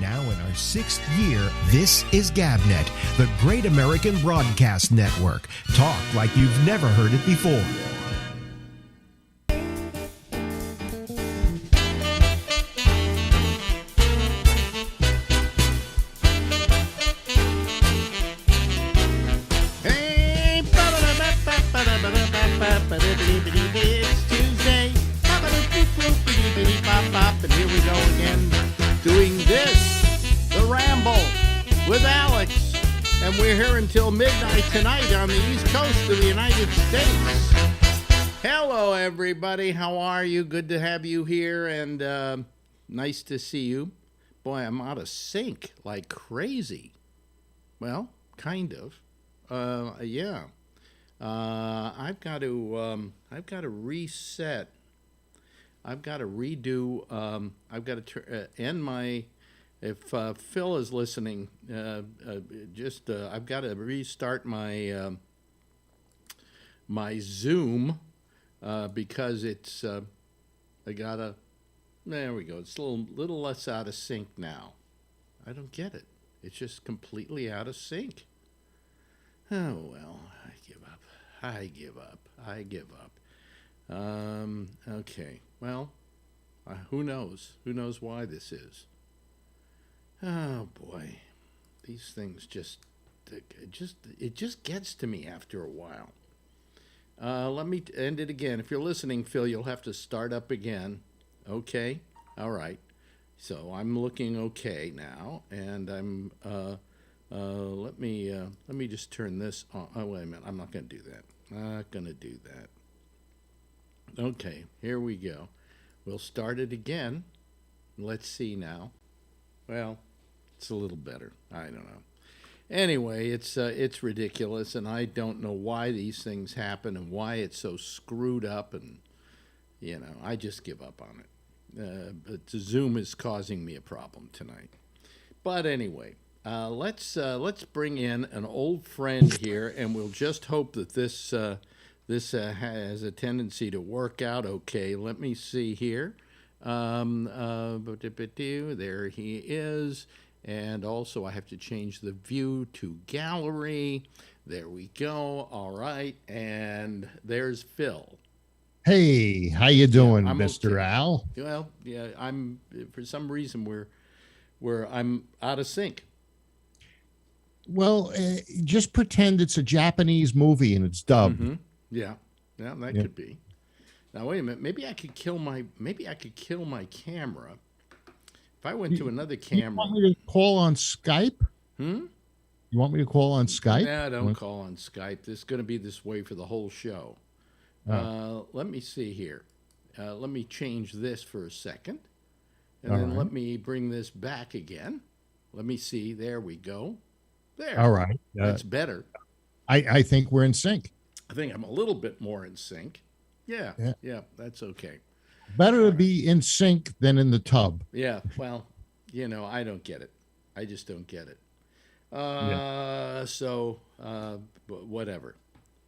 Now in our 6th year, this is GabNet, the Great American Broadcast Network. Talk like you've never heard it before. It's Tuesday, and here we go again, doing this, the Ramble, with Alex, and we're here until midnight tonight on the East Coast of the United States. Hello, everybody. How are you? Good to have you here, and nice to see you. Boy, I'm out of sync like crazy. Well, kind of. Yeah. I've got to reset. I've got to redo. I've got to end my. If Phil is listening, I've got to restart my my Zoom because it's. I gotta. There we go. It's a little less out of sync now. I don't get it. It's just completely out of sync. Oh well, I give up. Okay. Well, who knows? Who knows why this is? Oh boy, these things it just gets to me after a while. Let me end it again. If you're listening, Phil, you'll have to start up again. Okay. All right. So I'm looking okay now, and I'm. Let me just turn this on. Oh, wait a minute. I'm not going to do that. Not going to do that. Okay, here we go. We'll start it again. Let's see now. Well, it's a little better. I don't know. Anyway, it's ridiculous, and I don't know why these things happen and why it's so screwed up, and, I just give up on it. But Zoom is causing me a problem tonight. But anyway. Let's bring in an old friend here, and we'll just hope that this has a tendency to work out okay. Let me see here. There he is, and also I have to change the view to gallery. There we go. All right, and there's Phil. Hey, how you doing, I'm Mr. okay. Al? Well, yeah, I'm for some reason I'm out of sync. Well, just pretend it's a Japanese movie and it's dubbed. Mm-hmm. Yeah, that could be. Now wait a minute. Maybe I could kill my camera. If I went to another camera. You want me to call on Skype? You want me to call on Skype? Nah, don't call on Skype. This is going to be this way for the whole show. Let me see here. Let me change this for a second, and then let me bring this back again. Let me see. There we go. There. All right. That's better. I think we're in sync. I think I'm a little bit more in sync. Yeah, that's okay. Better to be in sync than in the tub. Yeah, well, I don't get it. I just don't get it. So, whatever.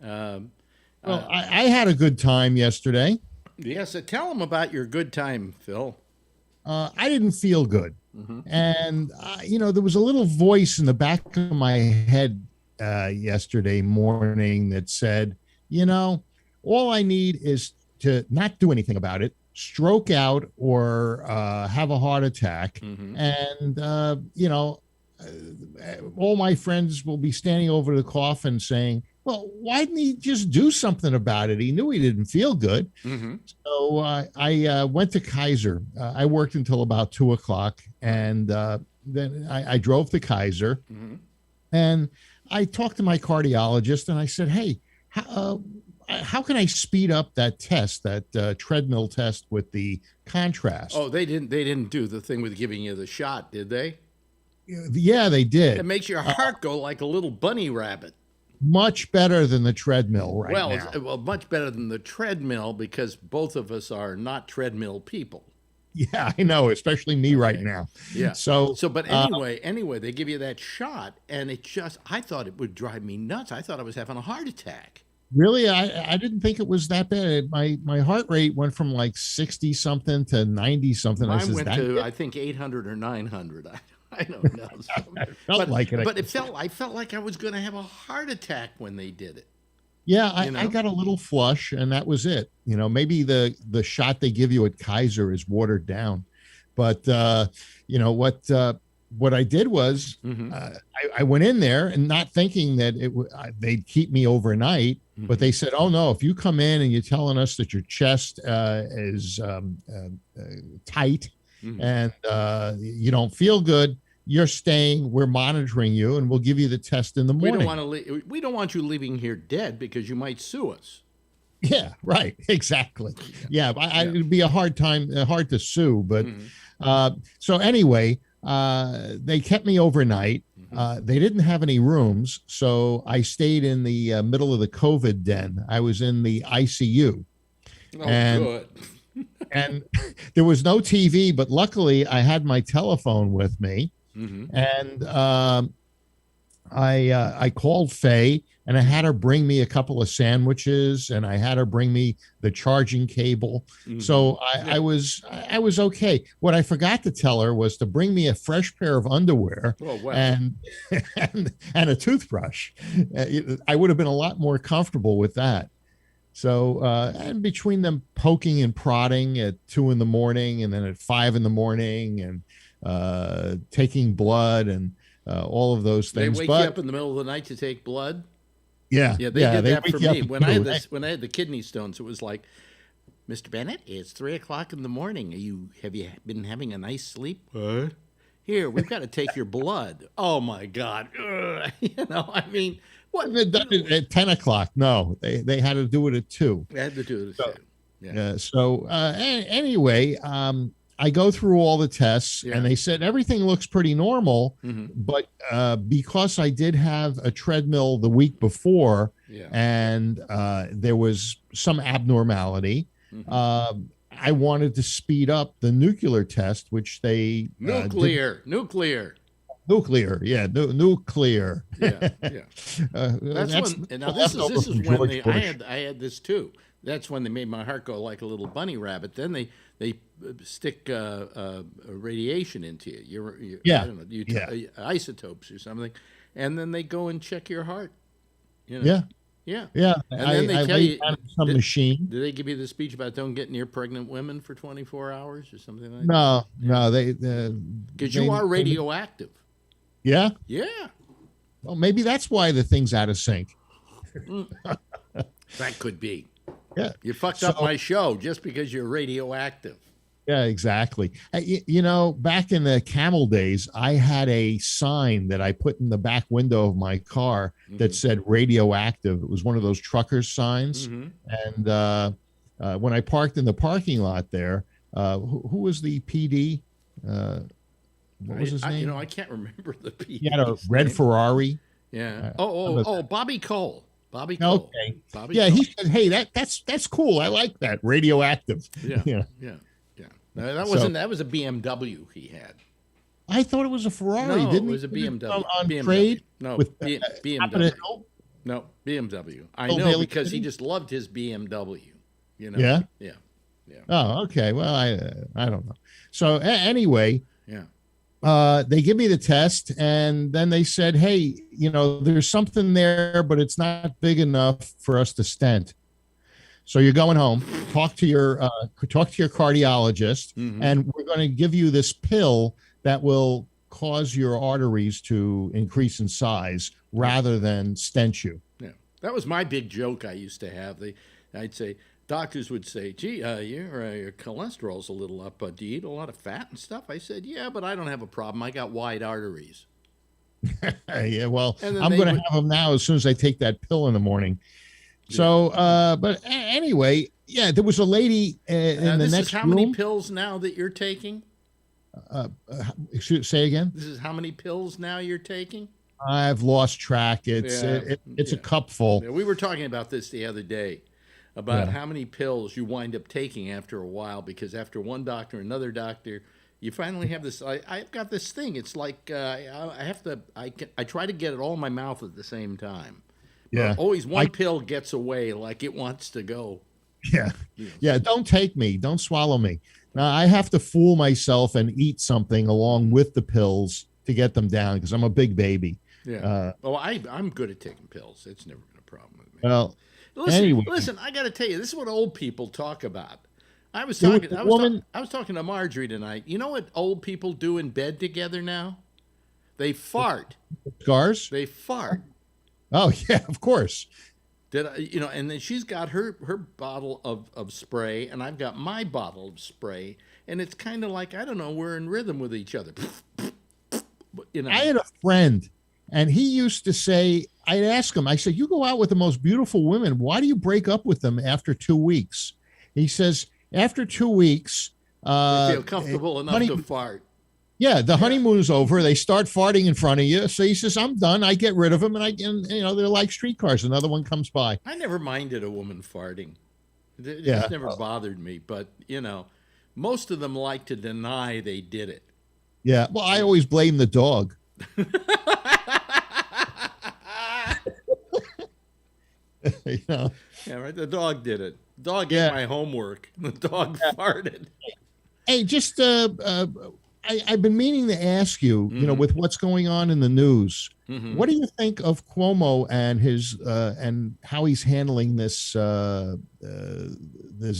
Well, I had a good time yesterday. Yes, tell them about your good time, Phil. I didn't feel good. Mm-hmm. And, there was a little voice in the back of my head yesterday morning that said, all I need is to not do anything about it, stroke out or have a heart attack. Mm-hmm. And, all my friends will be standing over the coffin saying, well, why didn't he just do something about it? He knew he didn't feel good. Mm-hmm. So I went to Kaiser. I worked until about 2:00, and then I drove to Kaiser. Mm-hmm. And I talked to my cardiologist, and I said, hey, how can I speed up that test, that treadmill test with the contrast? Oh, they didn't do the thing with giving you the shot, did they? Yeah, they did. It makes your heart go like a little bunny rabbit. Much better than the treadmill now. Well, much better than the treadmill because both of us are not treadmill people. Yeah, I know, especially me right now. Yeah. But anyway, they give you that shot, and I thought it would drive me nuts. I thought I was having a heart attack. Really, I didn't think it was that bad. My heart rate went from like 60 something to 90 something. Mine went to I think 800 or 900. I don't know. Felt like it. But I felt like I was going to have a heart attack when they did it. Yeah, I got a little flush, and that was it. Maybe the shot they give you at Kaiser is watered down, but what I did was I went in there and not thinking that they'd keep me overnight, but they said, "Oh no, if you come in and you're telling us that your chest is tight and you don't feel good, you're staying. We're monitoring you, and we'll give you the test in the morning." We don't want you leaving here dead because you might sue us. Yeah, right. Exactly. Yeah, it'd be hard to sue, but so anyway. They kept me overnight. They didn't have any rooms, so I stayed in the middle of the COVID den. I was in the ICU. Oh, good. And there was no TV, but luckily I had my telephone with me, and I called Faye, and I had her bring me a couple of sandwiches, and I had her bring me the charging cable. So I was okay. What I forgot to tell her was to bring me a fresh pair of underwear and a toothbrush. I would have been a lot more comfortable with that. So and between them poking and prodding at 2 a.m. and then at 5 a.m. and taking blood and all of those things. They wake you up in the middle of the night to take blood? Yeah, they did that for me. When I had the kidney stones, it was like, Mr. Bennett, it's 3 o'clock in the morning. Have you been having a nice sleep? What? Here, we've got to take your blood. Oh my God! What? At 10 o'clock? No, they had to do it at 2. They had to do it at 2. Yeah. Anyway, I go through all the tests, and they said everything looks pretty normal, but because I did have a treadmill the week before, and there was some abnormality, I wanted to speed up the nuclear test, which they nuclear. Yeah, nuclear. Yeah. That's when. Now this is when I had this too. That's when they made my heart go like a little bunny rabbit. Then they stick radiation into you. I don't know, isotopes or something, and then they go and check your heart. Yeah. And then they tell you some machine. Do they give you the speech about don't get near pregnant women for 24 hours or something like that? No, because you are radioactive. Yeah. Yeah. Well, maybe that's why the thing's out of sync. That could be. Yeah. You fucked up my show just because you're radioactive. Yeah, exactly. Back in the Camel days, I had a sign that I put in the back window of my car that said radioactive. It was one of those truckers signs. And when I parked in the parking lot there, who was the PD? What was his name? I can't remember the PD. He had a red Ferrari. Yeah. Bobby Cole. Bobby Cole. Okay. Bobby Cole. He said, "Hey, that's cool. I like that. Radioactive." Yeah. No, that was a BMW he had. I thought it was a Ferrari. No, it was a BMW. On BMW. trade? No, with, BMW. No, BMW. I know because he just loved his BMW. Yeah. Yeah. Oh, okay. Well, I don't know. So anyway. Yeah. They give me the test, and then they said, "Hey, there's something there, but it's not big enough for us to stent. So you're going home. Talk to your cardiologist, and we're going to give you this pill that will cause your arteries to increase in size rather than stent you." Yeah, that was my big joke I used to have. I'd say. Doctors would say, "Gee, your cholesterol's a little up. Do you eat a lot of fat and stuff?" I said, "Yeah, but I don't have a problem. I got wide arteries." Yeah, well, I'm going to have them now as soon as I take that pill in the morning. So, but anyway, there was a lady in the next room. This is how many pills now that you're taking? Say again? This is how many pills now you're taking? I've lost track. It's a cupful. Yeah, we were talking about this the other day. About how many pills you wind up taking after a while, because after one doctor, another doctor, you finally have this. I've got this thing. It's like I try to get it all in my mouth at the same time. Yeah. Always one pill gets away like it wants to go. Yeah. Yeah. Don't take me. Don't swallow me. Now I have to fool myself and eat something along with the pills to get them down because I'm a big baby. Yeah. I'm good at taking pills. It's never been a problem with me. Well, Listen, anyway, listen. I got to tell you, this is what old people talk about. I was there was talking. a woman. I was talking to Marjorie tonight. You know what old people do in bed together now? They fart. Scars. They fart. Oh yeah, of course. And then she's got her bottle of spray, and I've got my bottle of spray, and it's kind of like, I don't know, we're in rhythm with each other. I had a friend, and he used to say, I'd ask him, I said, you go out with the most beautiful women. Why do you break up with them after 2 weeks? He says, after 2 weeks, they feel comfortable enough to fart. Yeah, the honeymoon's over. They start farting in front of you. So he says, I'm done. I get rid of them, and they're like streetcars. Another one comes by. I never minded a woman farting. It just never bothered me. But, most of them like to deny they did it. Yeah, well, I always blame the dog. Yeah, right. The dog did it. The dog ate my homework. The dog farted. Hey, just I've been meaning to ask you, with what's going on in the news, what do you think of Cuomo and his and how he's handling this this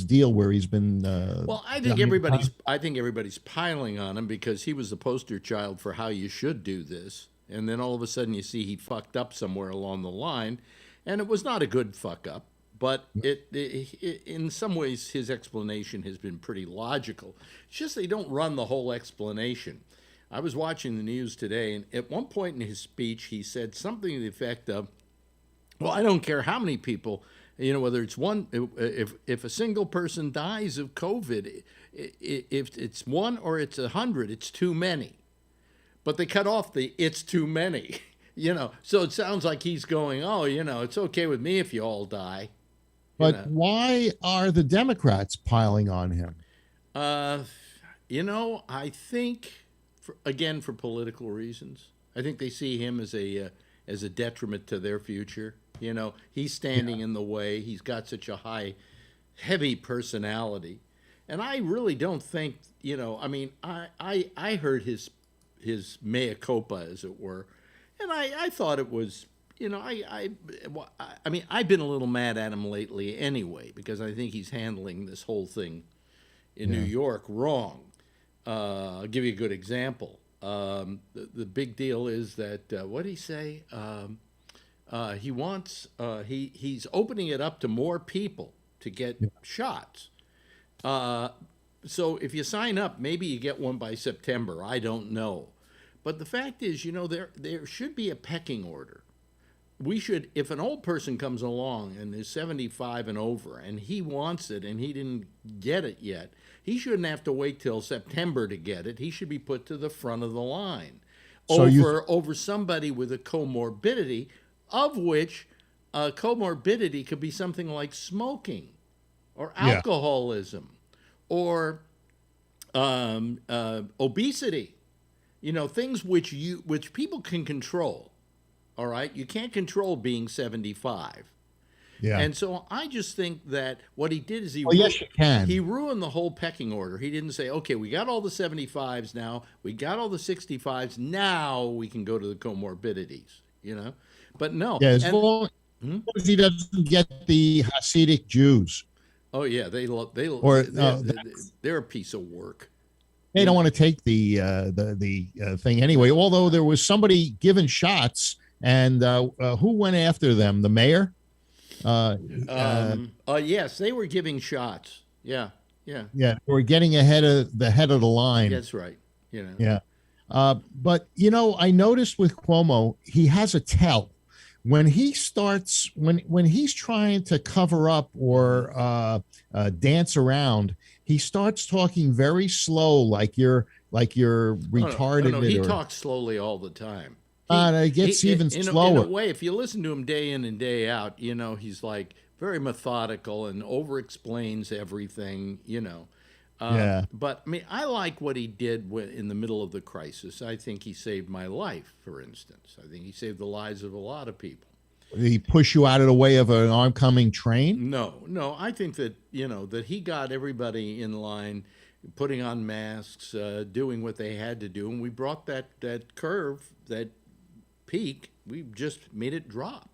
deal where he's been? Well, I think everybody's piling on him because he was the poster child for how you should do this, and then all of a sudden you see he fucked up somewhere along the line, and it was not a good fuck up. But it, in some ways, his explanation has been pretty logical. It's just they don't run the whole explanation. I was watching the news today, and at one point in his speech, he said something to the effect of, well, I don't care how many people, whether it's one, if a single person dies of COVID, if it's one or it's 100, it's too many. But they cut off the it's too many, So it sounds like he's going, oh, it's okay with me if you all die. But why are the Democrats piling on him? I think, for political reasons. I think they see him as a detriment to their future. He's standing in the way. He's got such a heavy personality. And I really don't think, I heard his mea culpa, as it were. And I thought it was... I've been a little mad at him lately anyway, because I think he's handling this whole thing in New York wrong. I'll give you a good example. The big deal is that, what did he say? He wants, he's opening it up to more people to get shots. So if you sign up, maybe you get one by September. I don't know. But the fact is, there should be a pecking order. We should, if an old person comes along and is 75 and over and he wants it and he didn't get it yet, he shouldn't have to wait till September to get it. He should be put to the front of the line over somebody with a comorbidity, of which comorbidity could be something like smoking or alcoholism or obesity, things which people can control. All right, you can't control being 75. Yeah. And so I just think that what he did is yes, you can. He ruined the whole pecking order. He didn't say, okay, we got all the 75s now, we got all the 65s, now we can go to the comorbidities, But no. Yeah, as long as he doesn't get the Hasidic Jews. Oh yeah, they're a piece of work. They don't want to take the thing anyway. Although there was somebody given shots. And who went after them? The mayor? Yes, they were giving shots. Yeah. They were getting ahead of the line. That's right. Yeah. But I noticed with Cuomo, he has a tell. When he starts, when he's trying to cover up or dance around, he starts talking very slow, like you're retarded. No, he talks slowly all the time. It gets even slower. In a way, if you listen to him day in and day out, he's like very methodical and over-explains everything, But, I like what he did in the middle of the crisis. I think he saved my life, for instance. I think he saved the lives of a lot of people. Did he push you out of the way of an oncoming train? No. I think that, that he got everybody in line putting on masks, doing what they had to do, and we brought that curve, that peak, we just made it drop.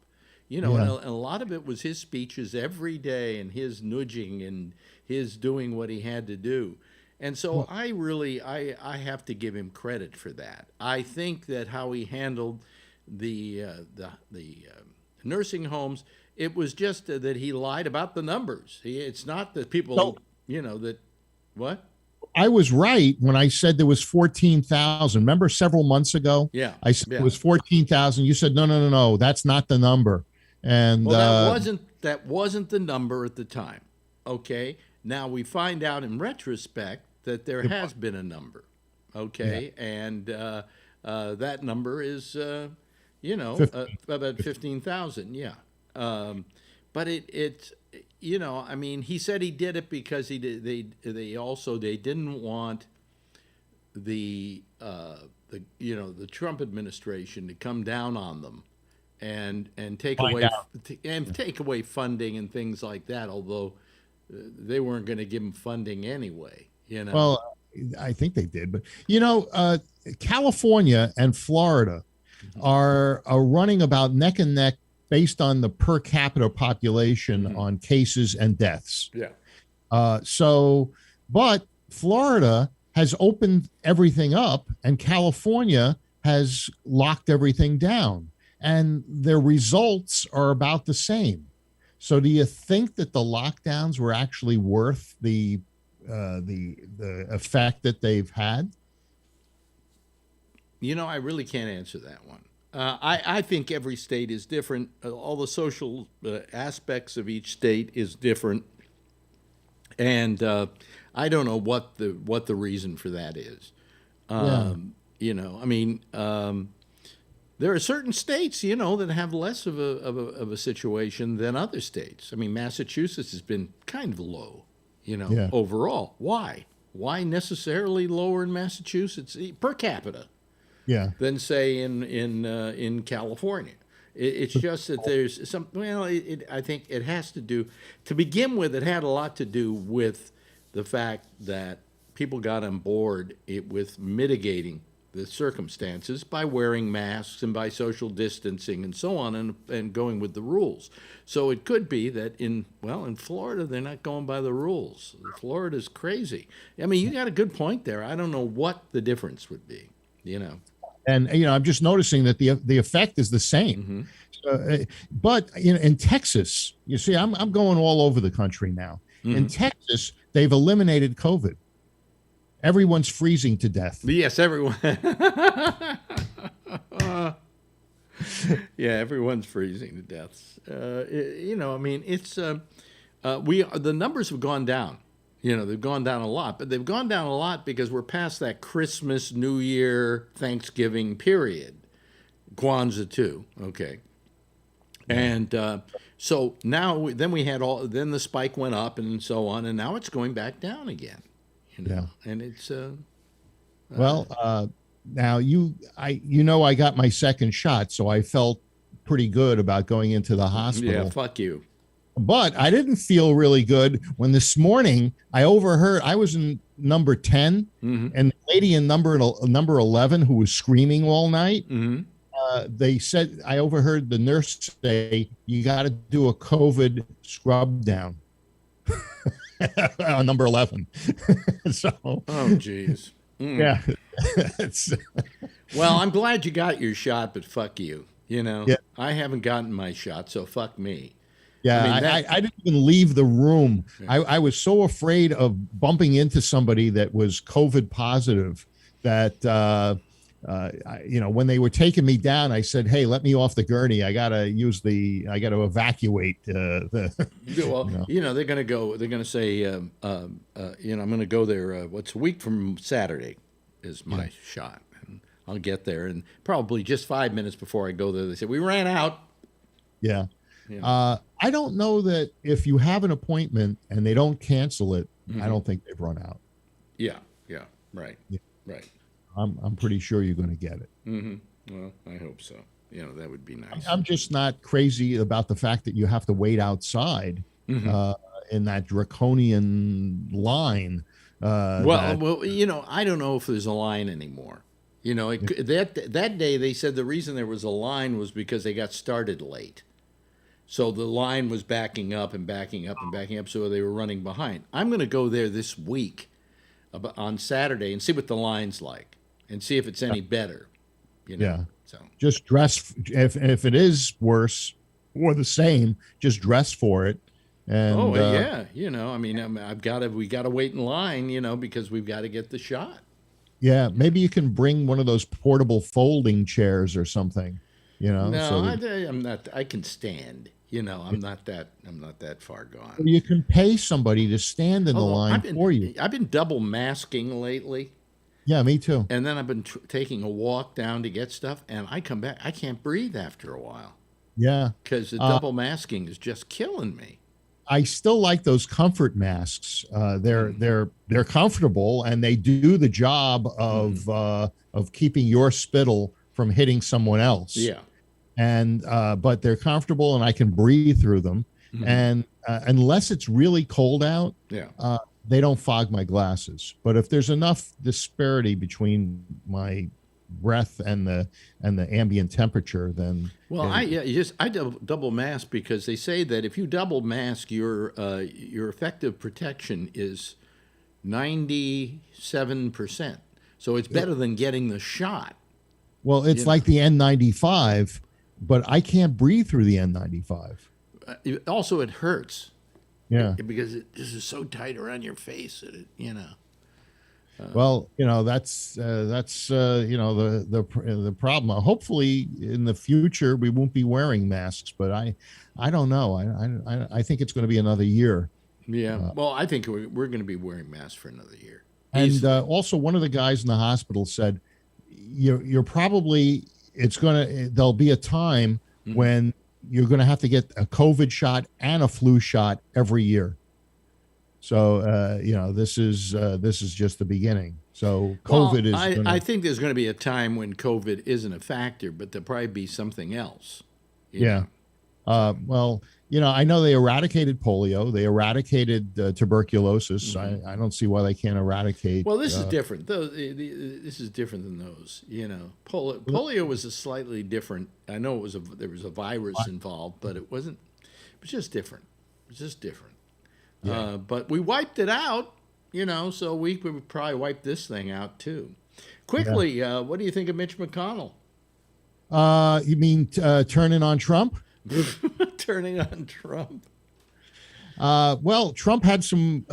And a lot of it was his speeches every day and his nudging and his doing what he had to do. And so I have to give him credit for that. I think that how he handled the nursing homes, it was just that he lied about the numbers. It's not that people, that what? I was right when I said there was 14,000. Remember several months ago? Yeah. I said it was 14,000. You said, no, that's not the number. And that wasn't the number at the time. Okay. Now we find out in retrospect that there has been a number. Okay. Yeah. And that number is, about 15,000. Yeah. But it's, I mean, he said he did it because they didn't want the Trump administration to come down on them and take away funding and things like that. Although they weren't going to give them funding anyway. Well, I think they did, but California and Florida are running about neck and neck based on the per capita population on cases and deaths. Yeah. But Florida has opened everything up and California has locked everything down, and their results are about the same. So do you think that the lockdowns were actually worth the effect that they've had? I really can't answer that one. I think every state is different. All the social aspects of each state is different, and I don't know what the reason for that is. There are certain states, that have less of a situation than other states. I mean, Massachusetts has been kind of low, overall. Why? Why necessarily lower in Massachusetts per capita? Yeah. Than say in California. It's just that there's some. Well, I think it has to do. To begin with, it had a lot to do with the fact that people got on board with mitigating the circumstances by wearing masks and by social distancing and so on, and going with the rules. So it could be that in Florida they're not going by the rules. Florida's crazy. I mean, you got a good point there. I don't know what the difference would be. And I'm just noticing that the effect is the same. But in Texas, you see, I'm going all over the country now. In Texas, they've eliminated COVID. Everyone's freezing to death. Yes, everyone. Yeah, everyone's freezing to death. It's the numbers have gone down. They've gone down a lot, but they've gone down a lot because we're past that Christmas, New Year, Thanksgiving period. Kwanzaa too, okay. And so now, then then the spike went up and so on, and now it's going back down again. And it's now I got my second shot, so I felt pretty good about going into the hospital. Yeah, fuck you. But I didn't feel really good when this morning I overheard, I was in number 10, and the lady in number 11 who was screaming all night, they said, I overheard the nurse say, you got to do a COVID scrub down on number 11. Oh, geez. Yeah. Well, I'm glad you got your shot, but fuck you. I haven't gotten my shot, so fuck me. Yeah, I didn't even leave the room. Yeah. I was so afraid of bumping into somebody that was COVID positive that, when they were taking me down, I said, hey, let me off the gurney. I got to evacuate. They're going to say, I'm going to go there. What's a week from Saturday is my shot. And I'll get there. And probably just 5 minutes before I go there, they said, we ran out. Yeah. I don't know that if you have an appointment and they don't cancel it, I don't think they've run out. Yeah, right, right. I'm pretty sure you're going to get it. Well, I hope so. That would be nice. I'm just not crazy about the fact that you have to wait outside in that draconian line Well, I don't know if there's a line anymore. That day they said the reason there was a line was because they got started late. So the line was backing up and backing up and backing up, so they were running behind. I'm going to go there this week on Saturday and see what the line's like and see if it's any better. Yeah. So just dress if it is worse or the same, just dress for it. And yeah, we got to wait in line, because we've got to get the shot. Yeah, maybe you can bring one of those portable folding chairs or something. No, so I'm not. I can stand. I'm not that far gone. You can pay somebody to stand in the line for you. I've been double masking lately. Yeah, me too. And then I've been taking a walk down to get stuff, and I come back. I can't breathe after a while. Yeah, because the double masking is just killing me. I still like those comfort masks. They're comfortable and they do the job of keeping your spittle from hitting someone else. Yeah. And but they're comfortable and I can breathe through them. Mm-hmm. And unless it's really cold out, they don't fog my glasses. But if there's enough disparity between my breath and the ambient temperature, then I double mask because they say that if you double mask, your effective protection is 97%. So it's better than getting the shot. Well, it's like the N95, but I can't breathe through the N95. Also, it hurts. Yeah, because this is so tight around your face that well, that's the problem. Hopefully, in the future, we won't be wearing masks, but I don't know. I think it's going to be another year. Yeah. Well, I think we're going to be wearing masks for another year. And also, one of the guys in the hospital said, "You're probably there'll be a time when you're going to have to get a COVID shot and a flu shot every year." So, this is just the beginning. So COVID I think there's going to be a time when COVID isn't a factor, but there'll probably be something else. Yeah. Well, I know they eradicated polio. They eradicated tuberculosis. I don't see why they can't eradicate. Well, this is different. This is different than those. Polio was a slightly different. I know there was a virus involved, but it wasn't. It was just different. It was just different. Yeah. But we wiped it out, so we could probably wipe this thing out too. Quickly, what do you think of Mitch McConnell? You mean turning on Trump? Turning on Trump. Well, Trump had some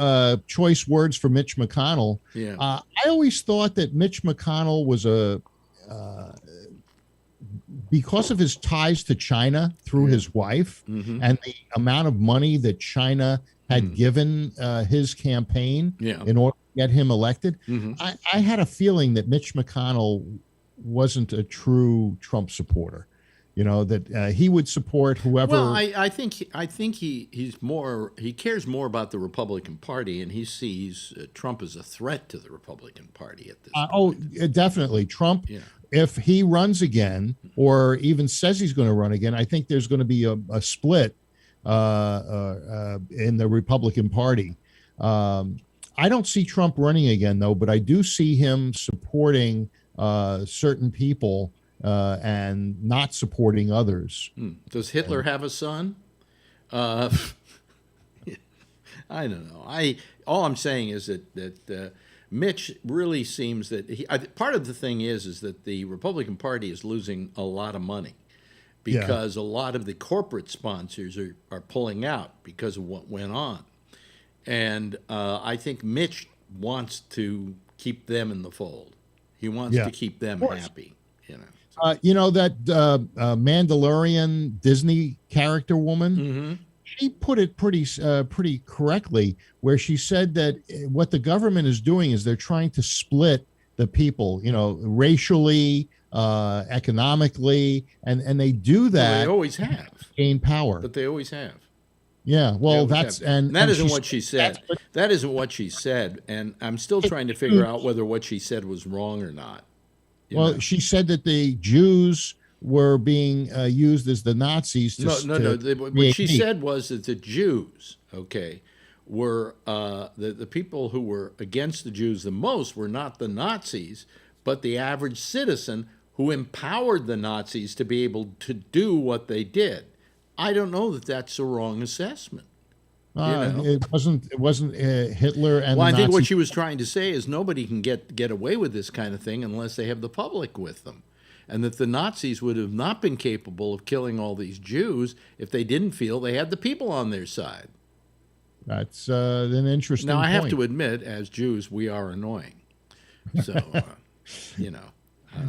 choice words for Mitch McConnell. Yeah. I always thought that Mitch McConnell was because of his ties to China through his wife and the amount of money that China had given his campaign in order to get him elected. I had a feeling that Mitch McConnell wasn't a true Trump supporter. That he would support whoever. Well, I think he cares more about the Republican Party, and he sees Trump as a threat to the Republican Party at this point. Oh, definitely. Trump, if he runs again or even says he's going to run again, I think there's going to be a split in the Republican Party. I don't see Trump running again, though, but I do see him supporting certain people and not supporting others. Does Hitler have a son? I don't know. All I'm saying is that Mitch really seems that part of the thing is that the Republican Party is losing a lot of money because a lot of the corporate sponsors are pulling out because of what went on. And I think Mitch wants to keep them in the fold. He wants to keep them happy, that Mandalorian Disney character woman, she put it pretty correctly, where she said that what the government is doing is they're trying to split the people, racially, economically, and they do that. Well, they always have gain power, but they always have. Yeah, well, that isn't what she said. That isn't what she said, and I'm still trying to figure out whether what she said was wrong or not. She said that the Jews were being used as the Nazis. No. What she said was that the Jews, were the people who were against the Jews the most were not the Nazis, but the average citizen who empowered the Nazis to be able to do what they did. I don't know that that's a wrong assessment. It wasn't Hitler and well, the I think what Nazis. she was trying to say is nobody can get away with this kind of thing unless they have the public with them. And that the Nazis would have not been capable of killing all these Jews if they didn't feel they had the people on their side. That's an interesting Now, I have point. to admit, as Jews, we are annoying. So, you know.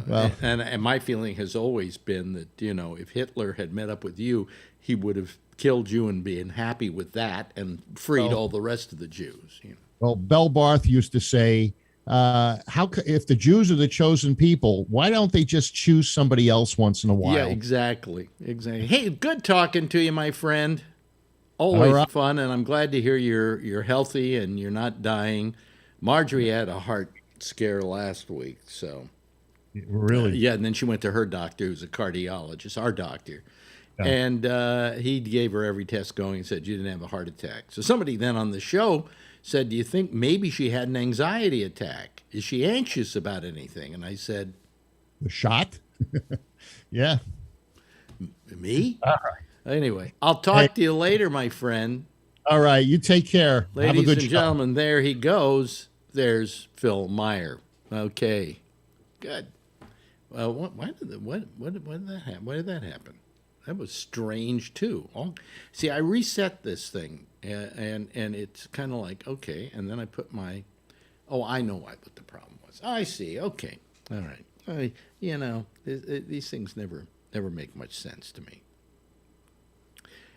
Well, and my feeling has always been that, you know, if Hitler had met up with you, he would have killed you and been happy with that and freed all the rest of the Jews. You know. Well, Bell Barth used to say, if the Jews are the chosen people, why don't they just choose somebody else once in a while? Yeah, exactly. Hey, good talking to you, my friend. Always right. fun, and I'm glad to hear you're healthy and you're not dying. Marjorie had a heart scare last week, so Really? yeah. And then she went to her doctor, who's a cardiologist, our doctor, and he gave her every test going and said you didn't have a heart attack. So somebody then on the show said, "Do you think maybe she had an anxiety attack? Is she anxious about anything?" And I said, The shot? Yeah. "Me?" All right. Anyway, I'll talk to you later, my friend. All right. You take care. Have a Ladies good and show. gentlemen, there he goes. There's Phil Meyer. Okay, good. Well, why did that happen? Why did that happen? That was strange too. See, I reset this thing, and it's kind of like okay, and then I put my. Oh, I know what the problem was. I see. Okay, all right. You know, these things never make much sense to me.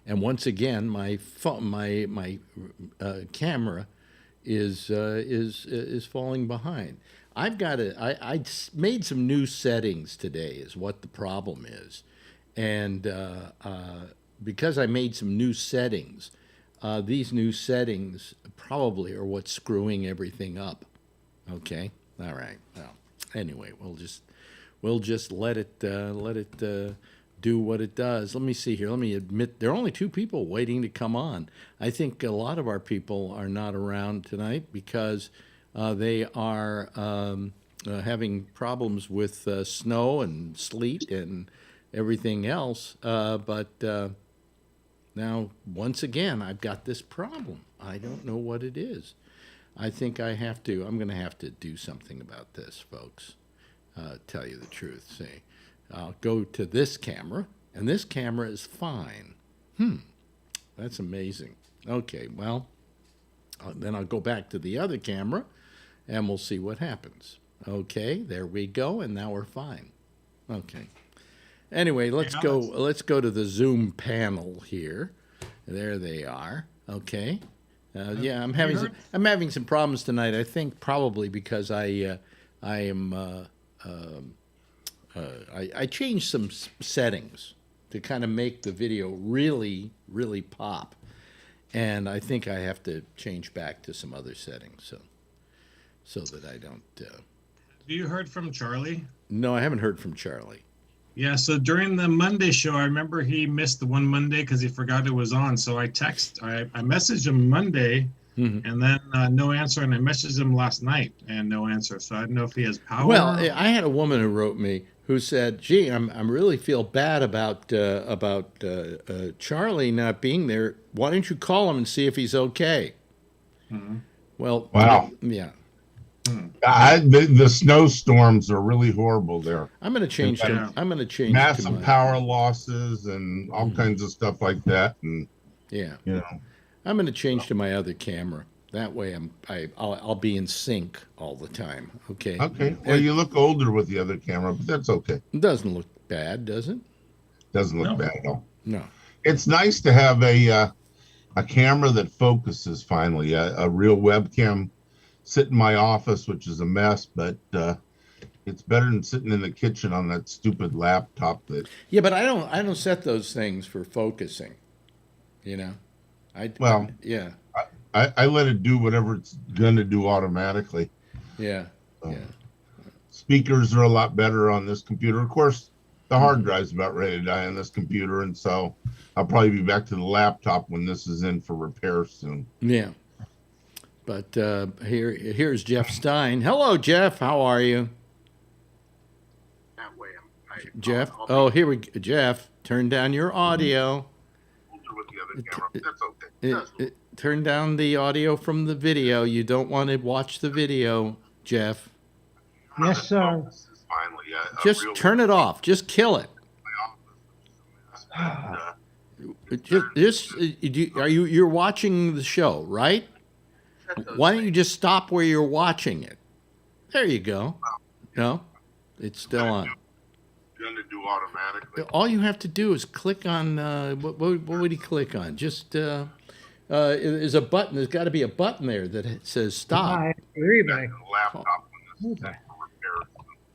And once again, my phone, my camera is falling behind. I've got I made some new settings today. Is what the problem is, and because I made some new settings, these new settings probably are what's screwing everything up. Okay, all right. Well, anyway, we'll just let it do what it does. Let me see here. Let me admit there are only 2 people waiting to come on. I think a lot of our people are not around tonight because they are having problems with snow and sleet and everything else. But now, once again, I've got this problem. I don't know what it is. I think I'm going to have to do something about this, folks. Tell you the truth. See. I'll go to this camera, and this camera is fine. That's amazing. Okay, well, then I'll go back to the other camera, and we'll see what happens. Okay, there we go, and now we're fine. Okay. Anyway, let's go to the Zoom panel here. There they are. Okay. Yeah, I'm having some problems tonight. I think probably because I changed some settings to kind of make the video really, really pop. And I think I have to change back to some other settings so that I don't... Have you heard from Charlie? No, I haven't heard from Charlie. Yeah, so during the Monday show, I remember he missed the one Monday because he forgot it was on. So I messaged him Monday, and then no answer, and I messaged him last night and no answer. So I don't know if he has power. Well, I had a woman who wrote me who said, "Gee, I'm really feel bad about Charlie not being there. Why don't you call him and see if he's okay?" Well, wow, yeah. The snowstorms are really horrible there. I'm going to change to. I'm going to change massive power losses and all kinds of stuff like that, and yeah, you know, I'm going to change to my other camera. That way, I'll be in sync all the time. Okay. Okay. Well, you look older with the other camera, but that's okay. It doesn't look bad, does it? Doesn't look bad at all. No. It's nice to have a camera that focuses finally, a real webcam. Sit in my office, which is a mess, but it's better than sitting in the kitchen on that stupid laptop. Yeah, but I don't set those things for focusing. You know, I let it do whatever it's gonna do automatically. Yeah. Speakers are a lot better on this computer. Of course, the hard drive's about ready to die on this computer, and so I'll probably be back to the laptop when this is in for repair soon. Yeah. But here's Jeff Stein. Hello, Jeff. How are you? That way, Jeff. Here we go. Jeff, turn down your audio. With the other camera. That's okay. Turn down the audio from the video. You don't want to watch the video, Jeff. Yes, sir. This is finally a Just real turn it off. Just kill it. You're watching the show, right? Why don't you just stop where you're watching it? There you go. No, it's still on. Going to do automatically. All you have to do is click on what would he click on? Just there's a button. There's got to be a button there that says stop. I agree, but Laptop when this is for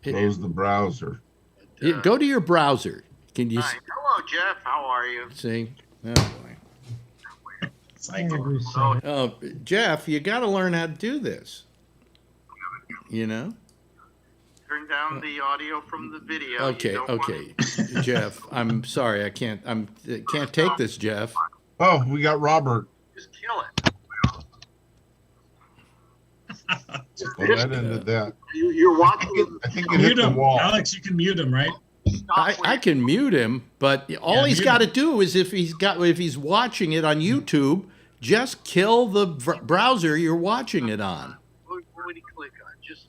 repair. Close the browser. Go to your browser. Can you Hello, Jeff. How are you? see? Oh boy. Andrew said it. Oh, Jeff, you got to learn how to do this. You know? Turn down the audio from the video. Okay. Jeff, I'm sorry. I can't take this, Jeff. Oh, we got Robert. Just kill it. Well, that ended that. You're watching. I think it Mute hit the him, wall. Alex. You can mute him, right? I can mute him, but all he's mute got to him. do is if he's watching it on YouTube, just kill the browser you're watching it on. What would he click on? Just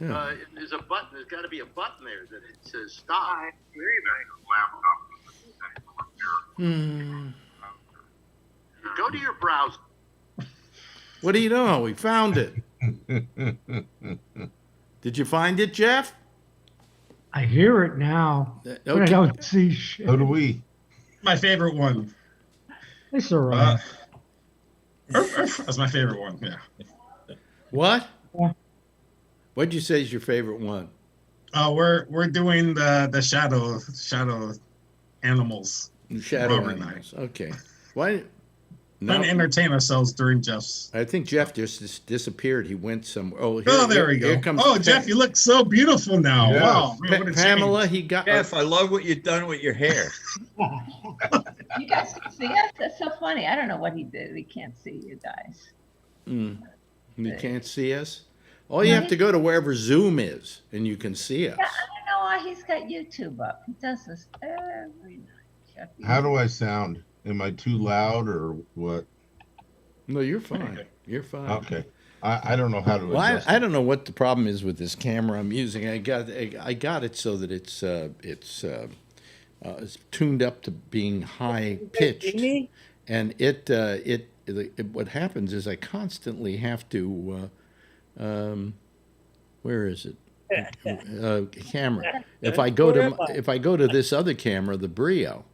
Yeah. there's a button. There's got to be a button there that it says stop. Go to your browser. What do you know? We found it. Did you find it, Jeff? I hear it now, but I Okay. don't see shit. So do we. My favorite one. It's all right. That's my favorite one. Yeah. What? Yeah. What'd you say is your favorite one? We're doing the shadow animals. Shadow Robert and I. Animals. Okay. Why? Trying to No, entertain ourselves during Jeff's. I think Jeff just disappeared. He went somewhere. Oh, There we go. Here comes Jeff, you look so beautiful now. Yes. Wow. Man, what a Pamela. change. He got. Jeff, I love what you've done with your hair. You guys can see us? That's so funny. I don't know what he did. We can't see you guys. You can't see us. All you have to go to wherever Zoom is, and you can see us. Yeah, I don't know why he's got YouTube up. He does this every night. Jeff. How do I sound? Am I too loud or what? No, you're fine. You're fine. Okay. I don't know how to Well, adjust I don't know what the problem is with this camera I'm using. I got it so that it's tuned up to being high pitched, and what happens is I constantly have to where is it? Camera. If I go to this other camera, the Brio,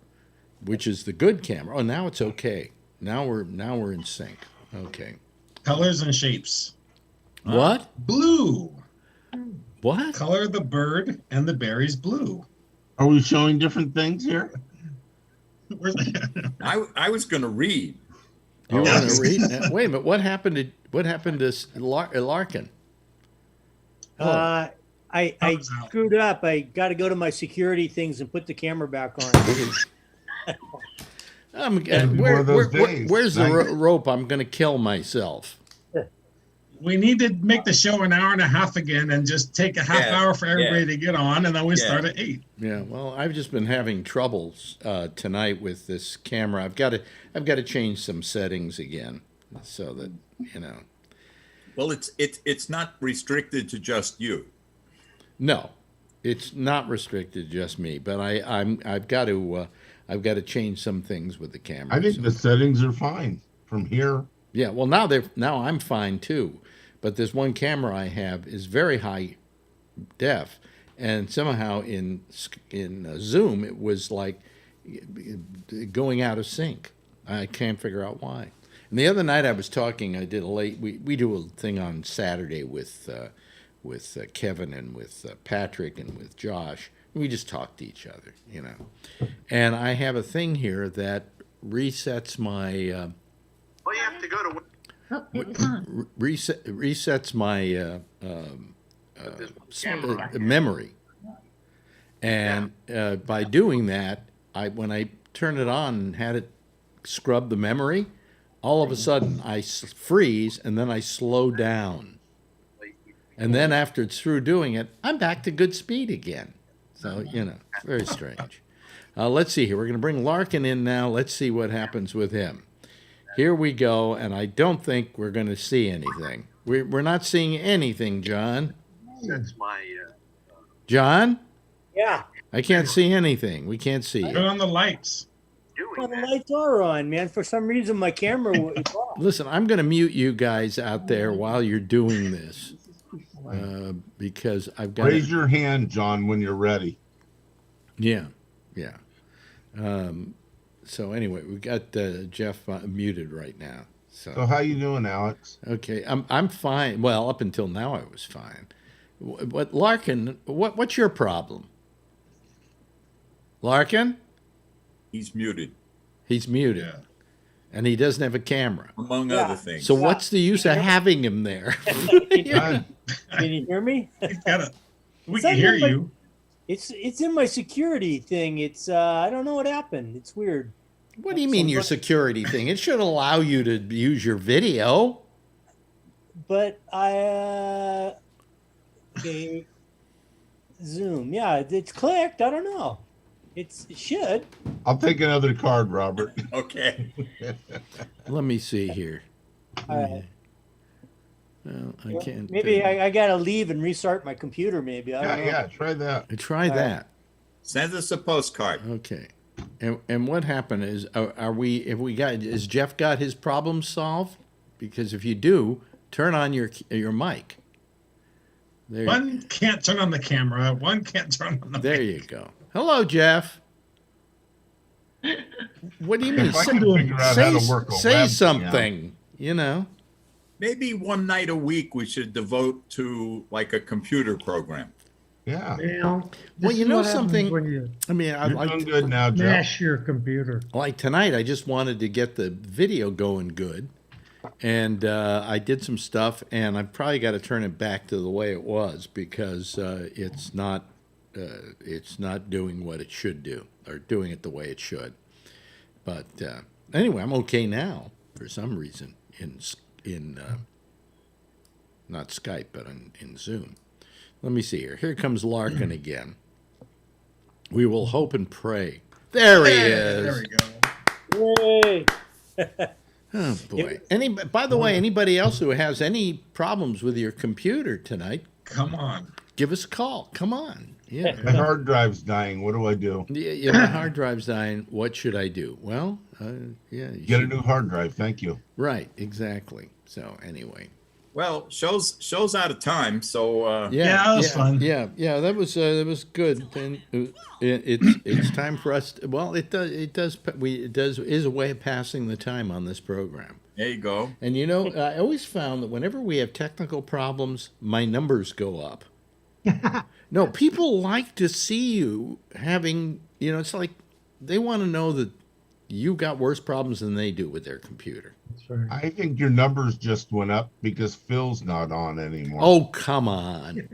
which is the good camera. Oh, now it's okay. Now we're in sync. Okay. Colors and shapes. What? Blue. What? Color the bird and the berries blue. Are we showing different things here? Where's I was going to read. You want to read? Wait a minute. What happened to Larkin? I screwed up. I got to go to my security things and put the camera back on. One of those days. Where's the rope? I'm going to kill myself. We need to make the show an hour and a half again and just take a half hour for everybody to get on, and then we start at 8. Yeah, well, I've just been having troubles tonight with this camera. I've got to change some settings again so that Well, it's not restricted to just you. No, it's not restricted to just me, but I've got to change some things with the camera. I think the settings are fine from here. Yeah, well now I'm fine too, but this one camera I have is very high def, and somehow in Zoom it was like going out of sync. I can't figure out why. And the other night I did a late. We do a thing on Saturday with Kevin and with Patrick and with Josh. We just talk to each other, And I have a thing here that resets my. Well, you have to go to. Oh, it was on. Resets my memory, and by doing that, when I turn it on and had it scrub the memory, all of a sudden I freeze and then I slow down. And then after it's through doing it, I'm back to good speed again. So, it's very strange. Let's see here. We're going to bring Larkin in now. Let's see what happens with him. Here we go, and I don't think we're going to see anything. We're not seeing anything, John. That's my. John? Yeah. I can't see anything. We can't see Turn you. on the lights. Well, the lights are on, man. For some reason, my camera is off. Listen, I'm going to mute you guys out there while you're doing this because I've got. Raise your hand, John, when you're ready. Yeah. So anyway, we got Jeff muted right now. So how you doing, Alex? Okay, I'm fine. Well, up until now, I was fine. What Larkin? What's your problem? Larkin? He's muted. He's muted. Yeah. And he doesn't have a camera. Among other things. So what's the use of having him there? Can you hear me? We can hear you. It's in my security thing. It's I don't know what happened. It's weird. What do you mean your security thing? It should allow you to use your video. But okay, Zoom. Yeah, it's clicked. I don't know. It should. I'll take another card, Robert. Okay. Let me see here. All right. Well, I can't. Maybe I gotta leave and restart my computer. Maybe I don't know. Yeah. Try that. Try that. Send us a postcard. Okay. And what happened is, has Jeff got his problem solved? Because if you do, turn on your mic. There. One can't turn on the camera. One can't turn on the There mic. you go. Hello, Jeff. What do you mean? If I can figure out how to work a Say webcam. something. Maybe one night a week we should devote to like a computer program. Yeah. Well, Well, you know something? When you I mean, You're doing good now, Jeff. mash your computer. like tonight, I just wanted to get the video going good, and I did some stuff, and I've probably got to turn it back to the way it was because it's not doing what it should do, or doing it the way it should. But anyway, I'm okay now for some reason in not Skype, but in Zoom. Let me see here. Here comes Larkin again. We will hope and pray. There he is. There we go. Yay! Oh boy! By the way, anybody else who has any problems with your computer tonight, Come on. give us a call. Come on. Yeah. My hard drive's dying. What do I do? Yeah, my hard drive's dying. What should I do? Well, yeah. you Get a should- new hard drive. Thank you. Right. Exactly. So anyway. Well, show's out of time, so Yeah, that was fun. Yeah, that was good. And it's time for us. It is a way of passing the time on this program. there you go. And I always found that whenever we have technical problems, my numbers go up. No, people like to see you having. It's like they want to know that you got worse problems than they do with their computer. That's right. I think your numbers just went up because Phil's not on anymore. Oh, come on.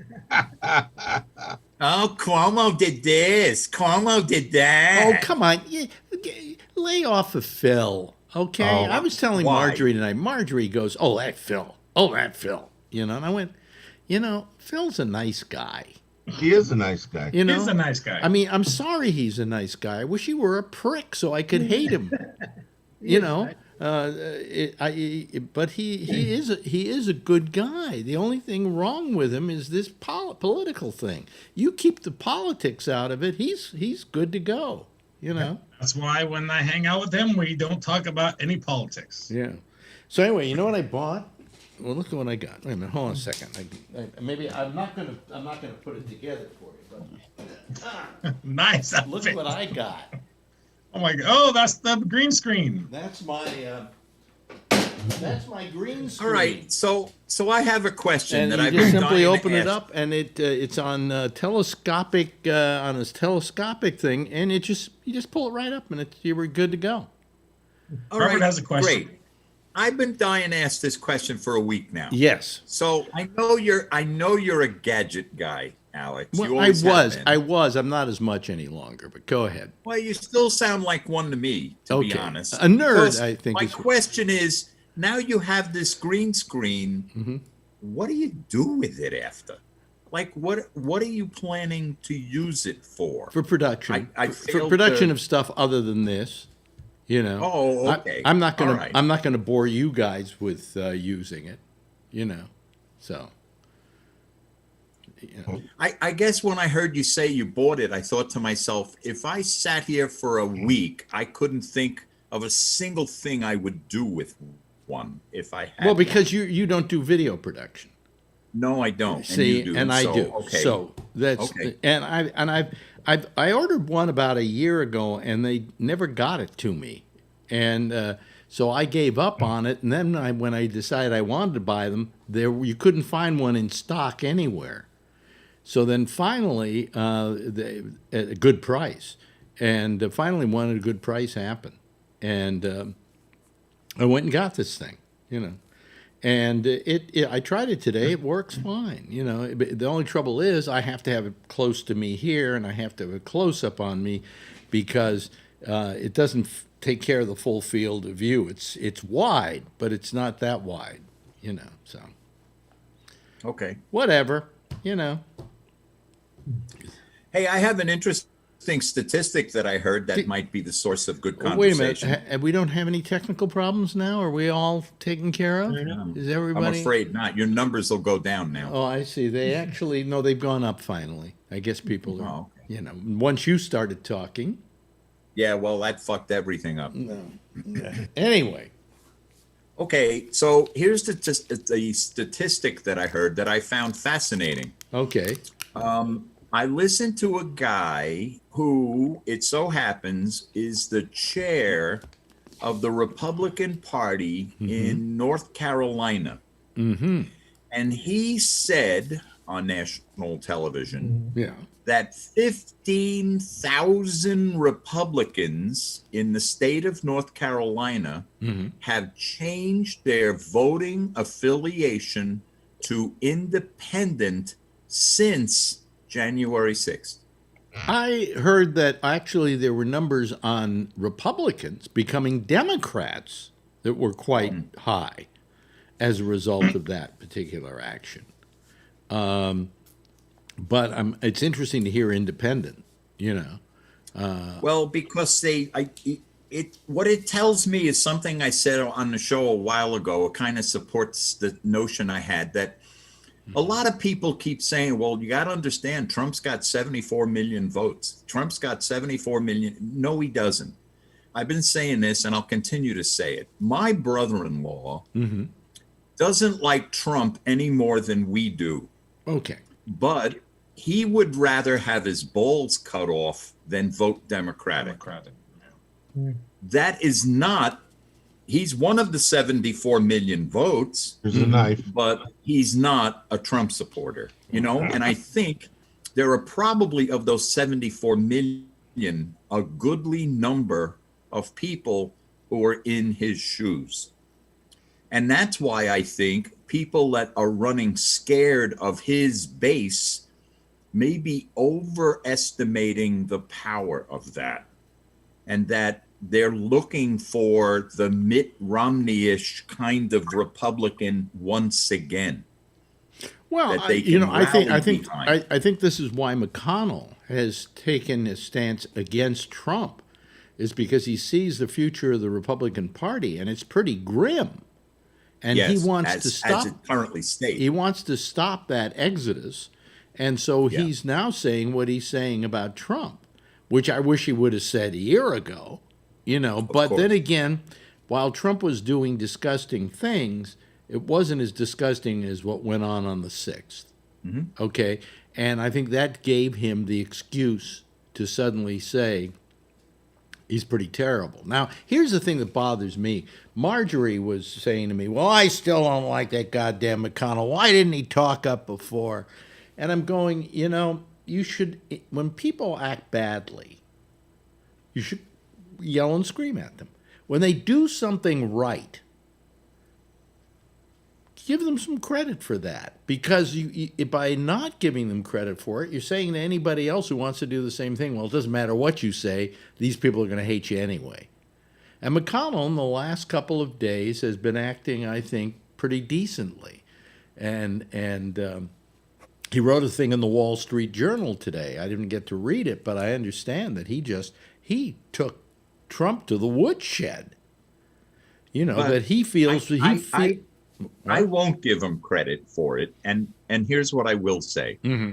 Oh, Cuomo did this. Cuomo did that. Oh, come on. Lay off of Phil, okay? Oh, I was telling why? Marjorie tonight. Marjorie goes, oh, that Phil. Oh, that Phil. And I went, Phil's a nice guy. He is a nice guy. He's He's a nice guy. I mean, I'm sorry he's a nice guy. I wish he were a prick so I could hate him. But he is a good guy. The only thing wrong with him is this political thing. You keep the politics out of it, he's good to go. That's why when I hang out with him, we don't talk about any politics. Yeah. So anyway, you know what I bought? Well, look at what I got. Wait a minute. Hold on a second. Maybe I'm not gonna put it together for you, but Nice. look at what I got. Oh my God. Oh, that's the green screen. That's my green screen. All right, so I have a question And that you I've just been simply dying to open it ask. up, and it's on telescopic on this telescopic thing, and you just pull it right up, and you were good to go. All Robert has a question. Great. I've been dying to ask this question for a week now. Yes. So I know you're a gadget guy. Alex. You Well, always have been. I was. I'm not as much any longer, but go ahead. Well, you still sound like one to me, to be honest. A nerd, Because I think. My question is, now you have this green screen. Mm-hmm. What do you do with it after? Like, what are you planning to use it for? For production. For failed production to- of stuff other than this. You know. Oh, okay. I'm not gonna. All right. I'm not gonna bore you guys with using it. You know. So. You know. I guess when I heard you say you bought it, I thought to myself, if I sat here for a week, I couldn't think of a single thing I would do with one if I had. Well, because one. you don't do video production. No, I don't. See, and you do. and I so, do. Okay. So that's Okay. and I ordered one about a year ago, and they never got it to me, and so I gave up on it. And then when I decided I wanted to buy them, you couldn't find one in stock anywhere. So then finally, at a good price, and finally one at a good price happened, and I went and got this thing, you know. And I tried it today. It works fine. You know, the only trouble is I have to have it close to me here, and I have to have a close up on me, because it doesn't take care of the full field of view. It's wide, but it's not that wide. You know, so Okay. whatever. You know. Hey, I have an interesting statistic that I heard that might be the source of good Wait a conversation. minute. We don't have any technical problems now. Are we all taken care of? Is everybody? I'm afraid not. Your numbers will go down now. Oh, I see. They actually, no, they've gone up finally. I guess people are, Oh, you know, once you started talking. Yeah, well, that fucked everything up. Anyway. Okay, so here's the statistic that I heard that I found fascinating. Okay. I listened to a guy who, it so happens, is the chair of the Republican Party in North Carolina. Mm-hmm. And he said on national television Yeah. that 15,000 Republicans in the state of North Carolina have changed their voting affiliation to independent since January 6th. I heard that actually there were numbers on Republicans becoming Democrats that were quite high as a result of that particular action. But it's interesting to hear independent, you know. Well, because what it tells me is something I said on the show a while ago. It kind of supports the notion I had that a lot of people keep saying, well, you got to understand, Trump's got 74 million votes. Trump's got 74 million. No, he doesn't. I've been saying this, and I'll continue to say it. My brother-in-law doesn't like Trump any more than we do. Okay. But he would rather have his balls cut off than vote Democratic. That is not, he's one of the 74 million votes. There's a knife. But he's not a Trump supporter, you know? And I think there are probably, of those 74 million, a goodly number of people who are in his shoes. And that's why I think people that are running scared of his base may be overestimating the power of that. And that they're looking for the Mitt Romney-ish kind of Republican once again. Well, that they you know, can I rally think behind. I think this is why McConnell has taken a stance against Trump, is because he sees the future of the Republican Party, and it's pretty grim. And Yes, he wants as- to stop. as it currently states. He wants to stop that exodus, and so he's now saying what he's saying about Trump, which I wish he would have said a year ago. You know, but then again, while Trump was doing disgusting things, it wasn't as disgusting as what went on the 6th. Okay, and I think that gave him the excuse to suddenly say he's pretty terrible. Now, here's the thing that bothers me. Marjorie was saying to me, well, I still don't like that goddamn McConnell. Why didn't he talk up before? And I'm going, you know, you should, when people act badly, you should yell and scream at them. When they do something right, give them some credit for that, because by not giving them credit for it, you're saying to anybody else who wants to do the same thing, well, it doesn't matter what you say, these people are going to hate you anyway. And McConnell in the last couple of days has been acting, I think, pretty decently. And he wrote a thing in the Wall Street Journal today. I didn't get to read it, but I understand that he took Trump to the woodshed. You know, that he feels I won't give him credit for it, and here's what I will say. Mm-hmm.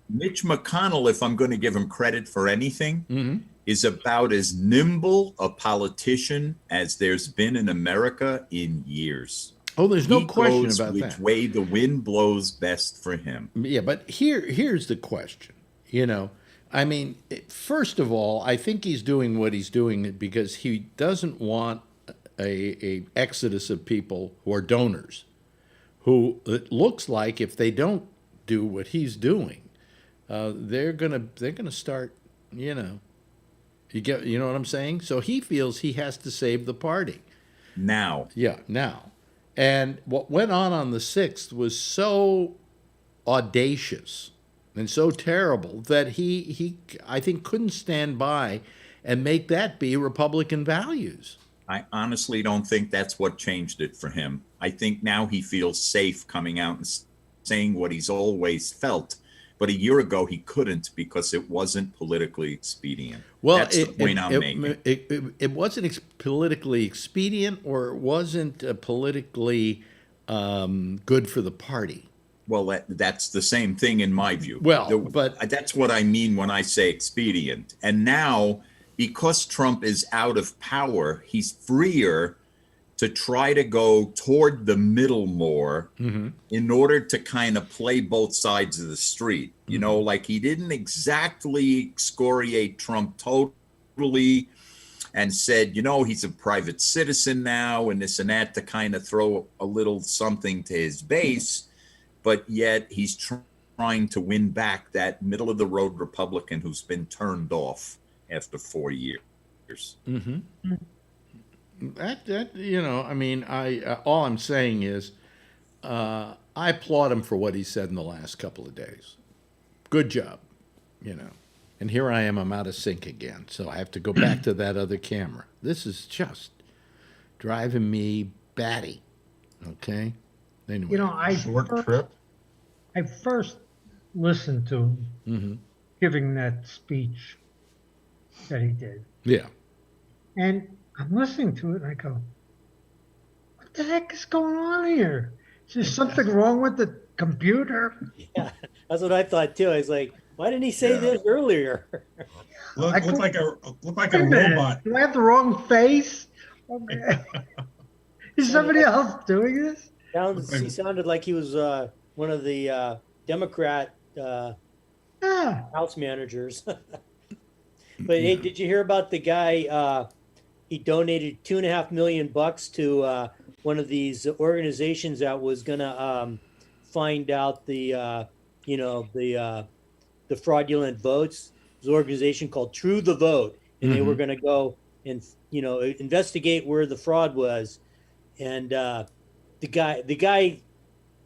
Mitch McConnell, if I'm going to give him credit for anything, is about as nimble a politician as there's been in America in years. Oh, there's no question about that. Which way the wind blows best for him. Yeah, but here's the question. You know, I mean, first of all, I think he's doing what he's doing because he doesn't want a exodus of people who are donors, who it looks like if they don't do what he's doing, they're gonna start, you know, you know what I'm saying? So he feels he has to save the party now. Yeah, now. And what went on the 6th was so audacious and so terrible that he I think couldn't stand by and make that be Republican values. I honestly don't think that's what changed it for him. I think now he feels safe coming out and saying what he's always felt. But a year ago, he couldn't because it wasn't politically expedient. Well, that's the point I'm making. It wasn't politically expedient, or it wasn't politically good for the party. Well, that's the same thing in my view. Well, but that's what I mean when I say expedient. And now, because Trump is out of power, he's freer to try to go toward the middle more in order to kind of play both sides of the street. You know, like he didn't exactly excoriate Trump totally and said, you know, he's a private citizen now and this and that, to kind of throw a little something to his base. But yet he's trying to win back that middle of the road Republican who's been turned off after 4 years. That you know, I mean, all I'm saying is, I applaud him for what he said in the last couple of days. Good job, you know. And here I am, I'm out of sync again, so I have to go back to that other camera. This is just driving me batty. Okay. Anyway, You know, Short trip. I first listened to him giving that speech that he did. Yeah. And I'm listening to it and I go, what the heck is going on here? Is there something wrong with the computer? Yeah, that's what I thought too. I was like, why didn't he say this earlier? Look like a Wait a minute, robot. do I have the wrong face? Okay. Is somebody else doing this? He sounded like he was one of the Democrat House managers. But hey, did you hear about the guy? He donated $2.5 million to one of these organizations that was gonna find out the fraudulent votes. There's an organization called True the Vote, and they were gonna go and investigate where the fraud was. And the guy,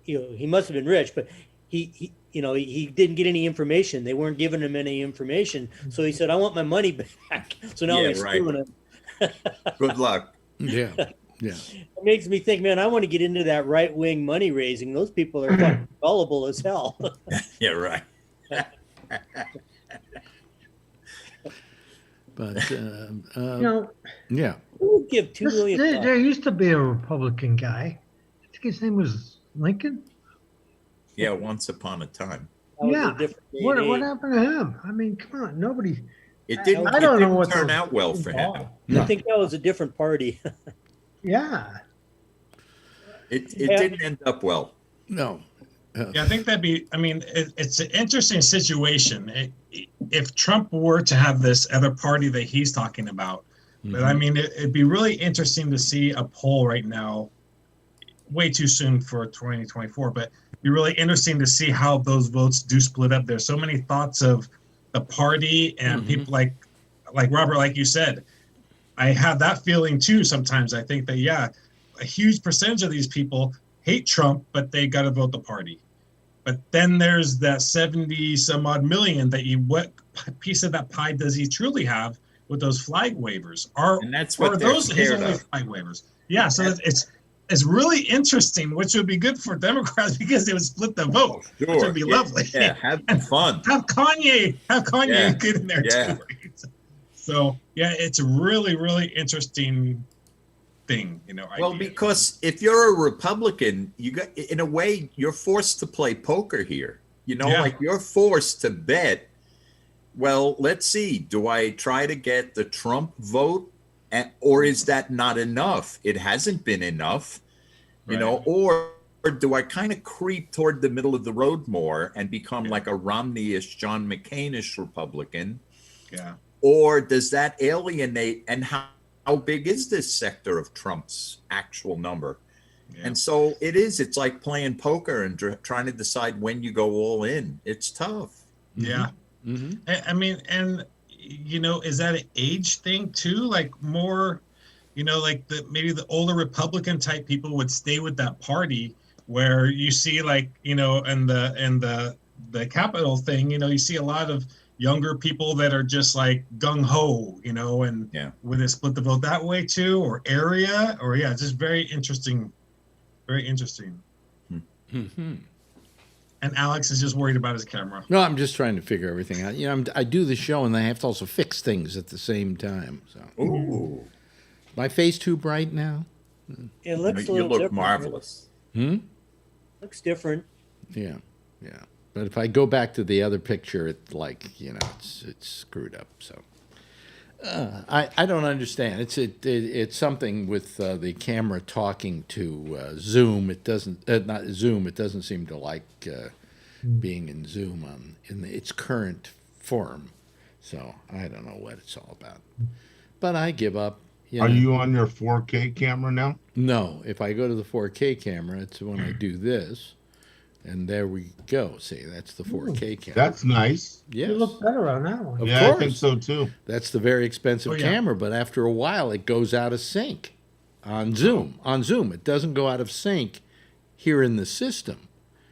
he must have been rich, but he didn't get any information. They weren't giving him any information, so he said, "I want my money back." So now he's screwing him. Good luck. Yeah. It makes me think, man, I want to get into that right-wing money raising. Those people are fucking gullible as hell. Yeah, right. But Yeah. Who would give $2 million? There used to be a Republican guy. I think his name was Lincoln. Yeah, once upon a time. Yeah. What happened to him? I mean, come on, nobody. It didn't turn out well for him. I think that was a different party. Yeah. It didn't end up well. No. Yeah, I think it's an interesting situation. If Trump were to have this other party that he's talking about, but I mean, it'd be really interesting to see a poll right now, way too soon for 2024, but it'd be really interesting to see how those votes do split up. There's so many thoughts of the party and people like Robert, like you said. I have that feeling too sometimes. I think that, a huge percentage of these people hate Trump, but they got to vote the party. But then there's that 70 some odd million what piece of that pie does he truly have with those flag waivers? And that's what are they're those his scared only of. flag waivers? Yeah, so it's really interesting, which would be good for Democrats because they would split the vote, which would be lovely. Yeah, have fun. Have Kanye get in there Yeah. too. Right? So yeah, it's a really, really interesting thing, Well, idea. because if you're a Republican, you got, in a way, you're forced to play poker here. Like you're forced to bet. Well, let's see. Do I try to get the Trump vote, or is that not enough? It hasn't been enough, or do I kind of creep toward the middle of the road more and become like a Romney-ish, John McCain-ish Republican? Yeah. Or does that alienate? And how big is this sector of Trump's actual number? Yeah. And so it's like playing poker and trying to decide when you go all in. It's tough. Yeah. Mm-hmm. I mean, and is that an age thing too? Like more, like maybe the older Republican type people would stay with that party, where you see and the Capitol thing, you see a lot of younger people that are just like gung ho, and would they split the vote that way too, or area, or just very interesting. Very interesting. Mm-hmm. And Alex is just worried about his camera. No, I'm just trying to figure everything out. I do the show, and I have to also fix things at the same time. So, ooh, my face too bright now? It looks a you little look different. marvelous. Looks different. Yeah. But if I go back to the other picture, it's like it's screwed up. So. I don't understand. It's something with the camera talking to Zoom. It doesn't not Zoom. It doesn't seem to like being in Zoom in its current form. So I don't know what it's all about. But I give up. Are you on your 4K camera now? No. If I go to the 4K camera, it's when I do this. And there we go. See, that's the 4K camera. That's nice. Yes. You look better on that one. Of yeah, course. I think so too. That's the very expensive camera, but after a while, it goes out of sync on Zoom. On Zoom, it doesn't go out of sync here in the system.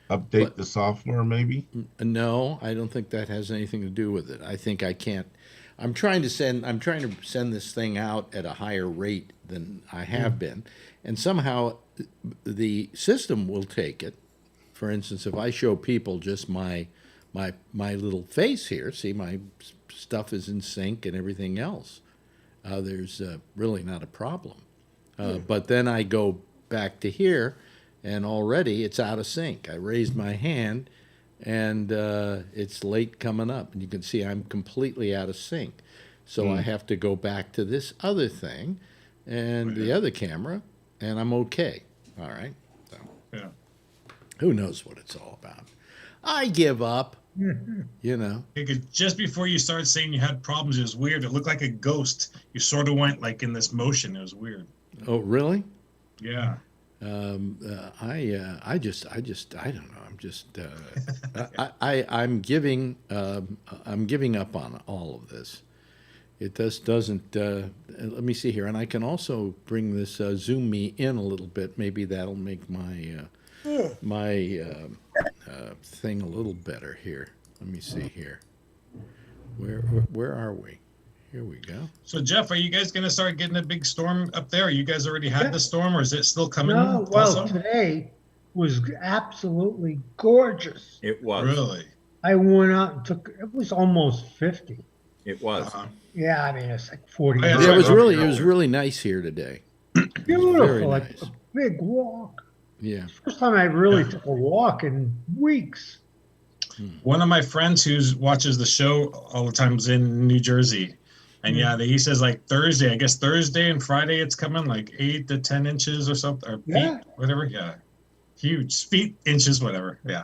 Update the software, maybe? No, I don't think that has anything to do with it. I think I can't. I'm trying to send this thing out at a higher rate than I have been, and somehow the system will take it. For instance, if I show people just my little face here, see, my stuff is in sync and everything else. There's really not a problem. But then I go back to here, and already it's out of sync. I raised my hand, and it's late coming up. And you can see I'm completely out of sync. So I have to go back to this other thing and the other camera, and I'm okay. All right? So. Yeah. Who knows what it's all about? I give up. Because just before you started saying you had problems, it was weird. It looked like a ghost. You sort of went like in this motion. It was weird. Oh, really? Yeah. I don't know. I'm just I'm giving up on all of this. It doesn't. Let me see here, and I can also bring this Zoom me in a little bit. Maybe that'll make my thing a little better here. Let me see here. Where are we? Here we go. So Jeff, are you guys going to start getting a big storm up there? You guys already had the storm, or is it still coming? No, well, today was absolutely gorgeous. It was. Really? I went out and it was almost 50. It was. Yeah, I mean, it's like 40. Yeah, it was really nice here today. Beautiful, like nice. a big walk. Yeah. First time I really took a walk in weeks. One of my friends who watches the show all the time is in New Jersey. And he says like Thursday, I guess Thursday and Friday it's coming like 8 to 10 inches or something, or feet, whatever. Yeah. Huge. Feet, inches, whatever. Yeah.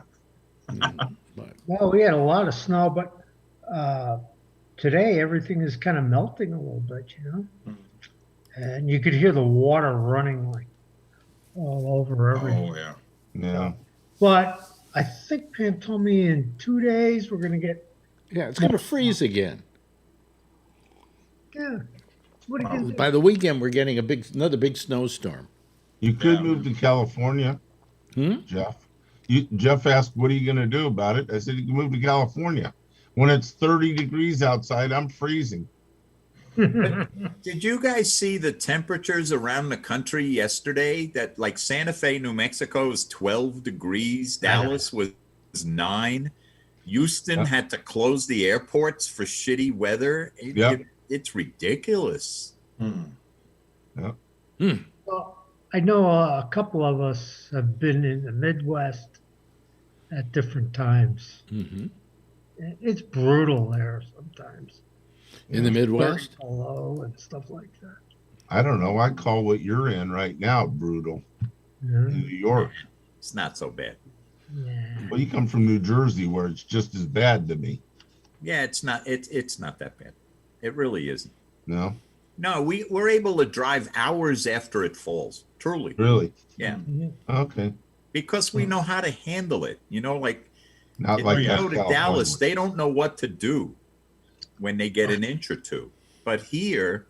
Well, we had a lot of snow, but today everything is kind of melting a little bit, and you could hear the water running like all over everything. Oh, yeah. Yeah. But I think Pam told me in 2 days we're going to get. Yeah, it's going to freeze again. Yeah. What are you By the weekend, we're getting another big snowstorm. You could move to California. Jeff. Jeff asked, "What are you going to do about it?" I said, "You can move to California. When it's 30 degrees outside, I'm freezing." Did you guys see the temperatures around the country yesterday? That like Santa Fe, New Mexico was 12 degrees. Dallas was 9. Houston had to close the airports for shitty weather. It's ridiculous. Well, I know a couple of us have been in the Midwest at different times. It's brutal there sometimes. In the Midwest? Below and stuff like that. I don't know. I call what you're in right now brutal. In New York. It's not so bad. Well, you come from New Jersey, where it's just as bad to me. Yeah, it's not that bad. It really isn't. No. No, we're able to drive hours after it falls. Truly. Really? Yeah. Okay. Because we know how to handle it. You know, like Not if like you that go to California. Dallas, they don't know what to do when they get an inch or two. But here,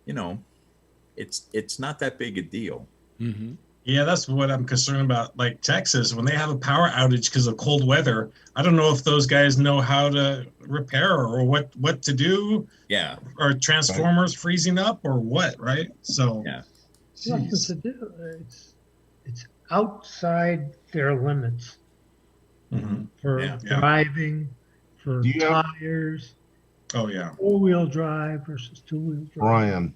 you know, it's not that big a deal. Yeah, that's what I'm concerned about. Like Texas, when they have a power outage because of cold weather, I don't know if those guys know how to repair or what to do. Yeah. Or transformers freezing up or what, right? So yeah, Nothing to do. It's outside their limits for driving, for tires. Oh yeah. 4-wheel drive versus 2-wheel drive.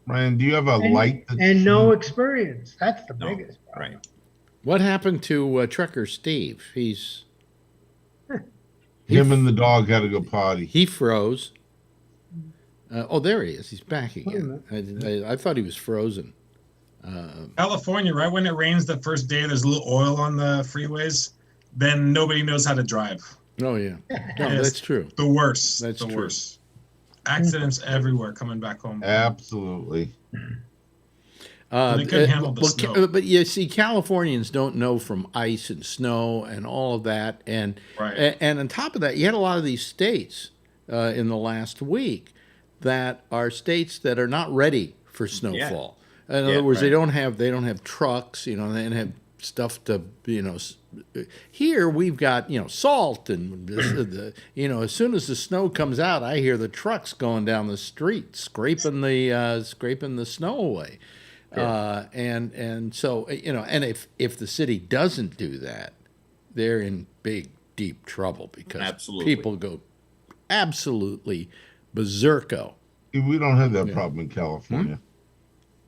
Ryan, do you have a light? And no experience. That's the biggest problem. Right. What happened to Trucker Steve? Him and the dog had to go potty. He froze. Oh, there he is. He's back again. I thought he was frozen. California, right when it rains the first day, there's a little oil on the freeways. Then nobody knows how to drive. Oh yeah, no, that's true. The worst. That's the true. worst. Accidents everywhere coming back home. Absolutely. They couldn't handle the snow. But you see, Californians don't know from ice and snow and all of that, and on top of that, you had a lot of these states in the last week that are states that are not ready for snowfall. In other words, they don't have trucks, you know, they don't have stuff to, you know. Here we've got, you know, salt and you know, as soon as the snow comes out, I hear the trucks going down the street scraping the snow away. And so, you know, and if the city doesn't do that, they're in big, deep trouble because people go absolutely berserko. We don't have that problem in California.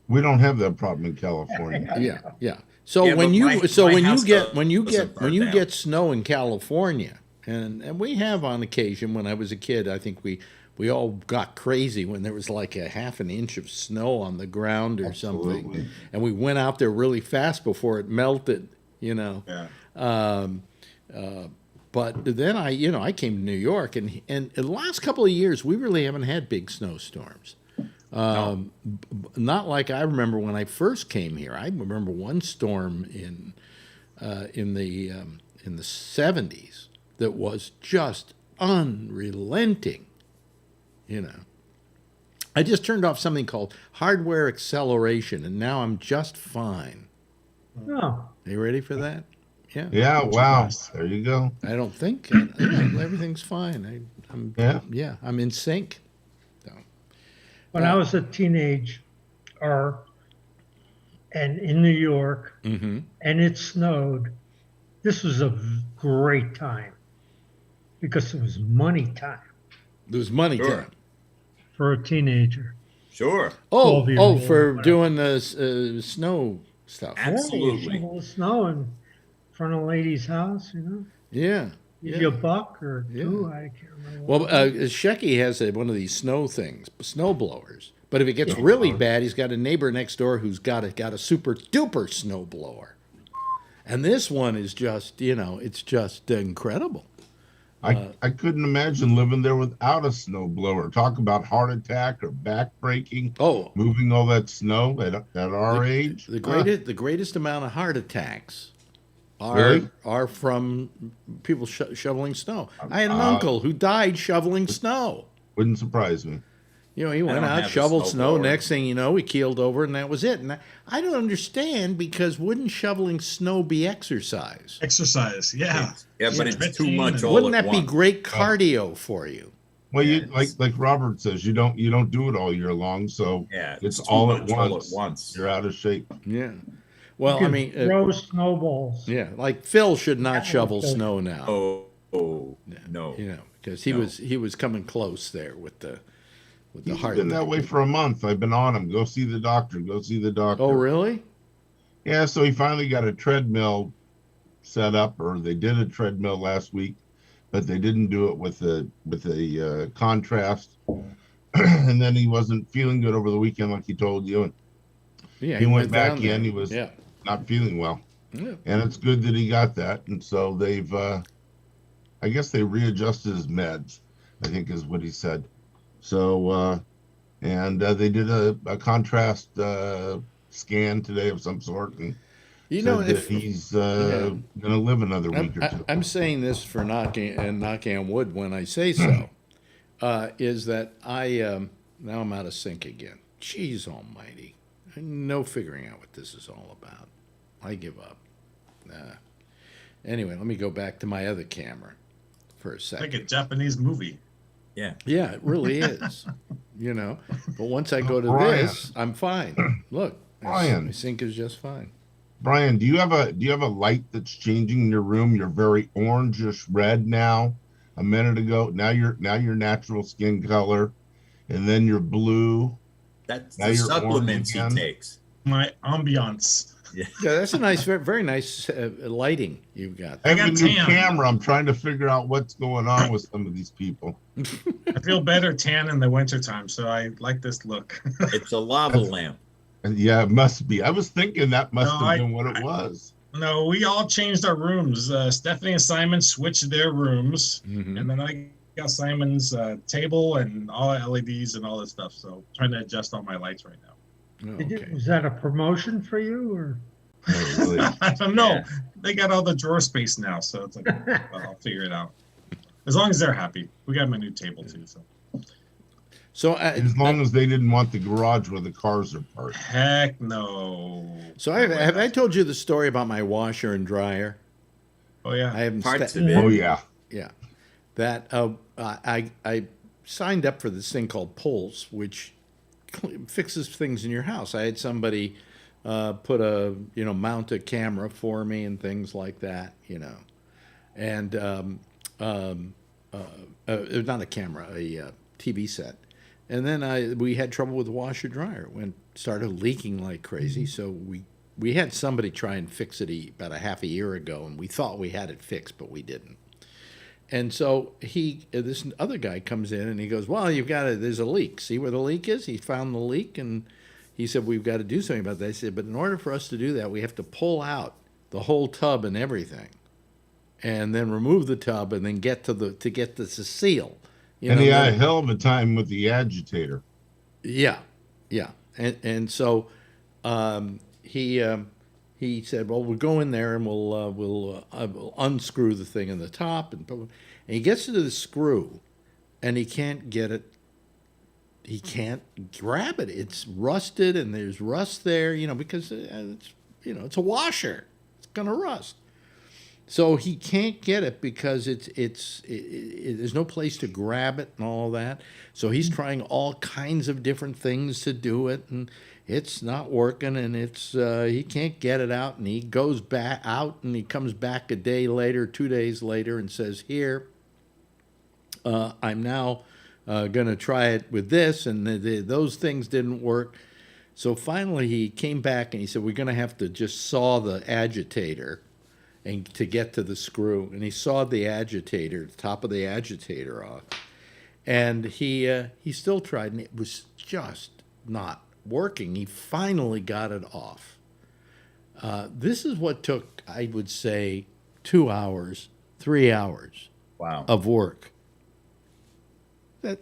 We don't have that problem in California. Yeah. So when you get snow in California, and we have on occasion. When I was a kid, I think we all got crazy when there was like a half an inch of snow on the ground or something, and we went out there really fast before it melted. You know. Yeah. But then I came to New York, and in the last couple of years, we really haven't had big snowstorms. Not like I remember when I first came here. I remember one storm in the 70s that was just unrelenting. You know, I just turned off something called hardware acceleration, and now I'm just fine. Oh, are you ready for that? Yeah. Yeah. Wow. There you go. I don't think everything's fine. I'm in sync. When I was a teenager and in New York and it snowed, this was a great time because it was money time. It was money time. For a teenager. Sure. For doing the snow stuff. Absolutely. Shovel snow in front of a lady's house, you know? Yeah. Give you a buck or two, I can't remember. Well, Shecky has one of these snow blowers. But if it gets really bad, he's got a neighbor next door who's got a super duper snow blower. And this one is just, you know, it's just incredible. I couldn't imagine living there without a snow blower. Talk about heart attack or back breaking. Oh, moving all that snow at our age. The greatest amount of heart attacks are from people shoveling snow. I had an uncle who died shoveling snow. Wouldn't surprise me. You know, he went don't out, have a shoveled snow. snowblower. Next thing you know, he keeled over, and that was it. And I don't understand, because wouldn't shoveling snow be exercise? Exercise, yeah. Yeah, but it's too Stretching much and- all Wouldn't at that be once. great cardio for you? Well, Yeah, you like Robert says, you don't do it all year long, so Yeah, it's too all much at all once. at once. You're out of shape. Yeah. Well, You I can mean, throw snowballs. yeah, like Phil should not That shovel would kill you. snow now. Oh, no. You know, because he was coming close there with the He's heart. been that way for a month. I've been on him. Go see the doctor. Go see the doctor. Oh, really? Yeah, so he finally got a treadmill set up, or they did a treadmill last week, but they didn't do it with a contrast. And then he wasn't feeling good over the weekend, like he told you. And Yeah, he went back down there. in. He was Yeah. not feeling well, Yeah. and it's good that he got that. And so they've, I guess they readjusted his meds, I think is what he said. So, and they did a contrast scan today of some sort, and You said know, that if he's going to live another week or two. I'm saying this for knocking on wood when I say so, is that now I'm out of sync again. Jeez Almighty, no figuring out what this is all about. I give up. Anyway, let me go back to my other camera for a second. Like a Japanese movie. Yeah. Yeah, it really is. You know, but once I go to Brian. this, I'm fine. Look, Brian. my sync is just fine. Brian, do you have a light that's changing in your room? You're very orangish red now. A minute ago, now you're natural skin color, and then you're blue. That's Now the you're supplements he orange again. takes. My ambiance. Yeah, that's a nice, very nice lighting you've got. I have got a new tan. camera. I'm trying to figure out what's going on with some of these people. I feel better tan in the wintertime, so I like this look. It's a lava lamp. And yeah, it must be. I was thinking that must No, have been what it was. No, we all changed our rooms. Stephanie and Simon switched their rooms, Mhm. and then I got Simon's table and all LEDs and all this stuff. So trying to adjust all my lights right now. Oh, Did you- okay. was that a promotion for you, or? Oh, really? I don't know. Yeah. They got all the drawer space now, so it's like I'll figure it out. As long as they're happy. We got my new table too. So So, As long as they didn't want the garage where the cars are parked. heck no. so have I told you the story about my washer and dryer? Oh yeah. I haven't. Parts of it. Oh yeah. Yeah, that I signed up for this thing called Pulse, which fixes things in your house. I had somebody put mount a camera for me and things like that, and not a camera, a TV set. And then we had trouble with the washer dryer. Started leaking like crazy, so we had somebody try and fix it about a half a year ago, and we thought we had it fixed, but we didn't. And so this other guy comes in and he goes, well, there's a leak. See where the leak is? He found the leak, and he said, we've got to do something about that. I said, but in order for us to do that, we have to pull out the whole tub and everything, and then remove the tub, and then get to the seal. And he had a hell of a time with the agitator. Yeah, yeah, and so he said, well, we'll go in there and we'll unscrew the thing in the top, and he gets to the screw, and he can't get it. He can't grab it. It's rusted, and there's rust there, because it's a washer. It's gonna rust. So he can't get it because there's no place to grab it and all that. So he's trying all kinds of different things to do it, and it's not working, and he can't get it out, and he goes back out, and he comes back a day later, 2 days later, and says, here, I'm now going to try it with this, and those things didn't work. So finally he came back and he said, we're going to have to just saw the agitator and to get to the screw. And he sawed the agitator, the top of the agitator off. And he still tried, and it was just not working. He finally got it off. This is what took, I would say, 2 hours, 3 hours Wow. of work.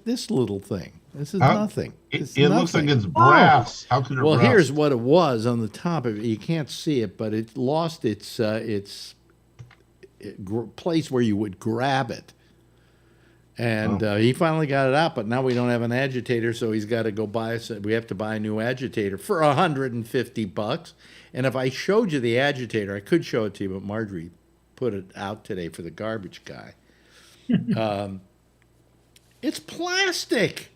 This little thing. This is nothing. It's It looks like nothing. it's brass. How could it Well, rust? here's what it was on the top of it. You can't see it, but it lost its place where you would grab it. And he finally got it out, but now we don't have an agitator, so he's got to go buy us. We have to buy a new agitator for $150. And if I showed you the agitator, I could show it to you, but Marjorie put it out today for the garbage guy. It's plastic.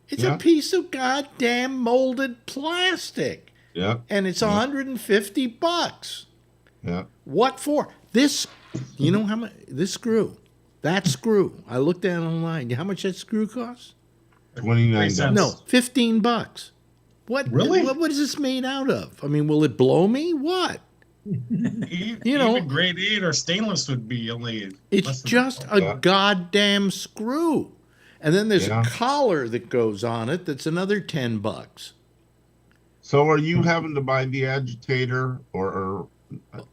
It's a piece of goddamn molded plastic. Yeah. And it's $150. Yeah. What for? This, you know how much, this screw, that screw, I looked at it online. How much that screw costs? $29. No, $15. What? Really? What is this made out of? I mean, will it blow me? What? Even grade 8 or stainless would be only. It's just a goddamn screw. And then there's a collar that goes on it that's another $10. So are you having to buy the agitator or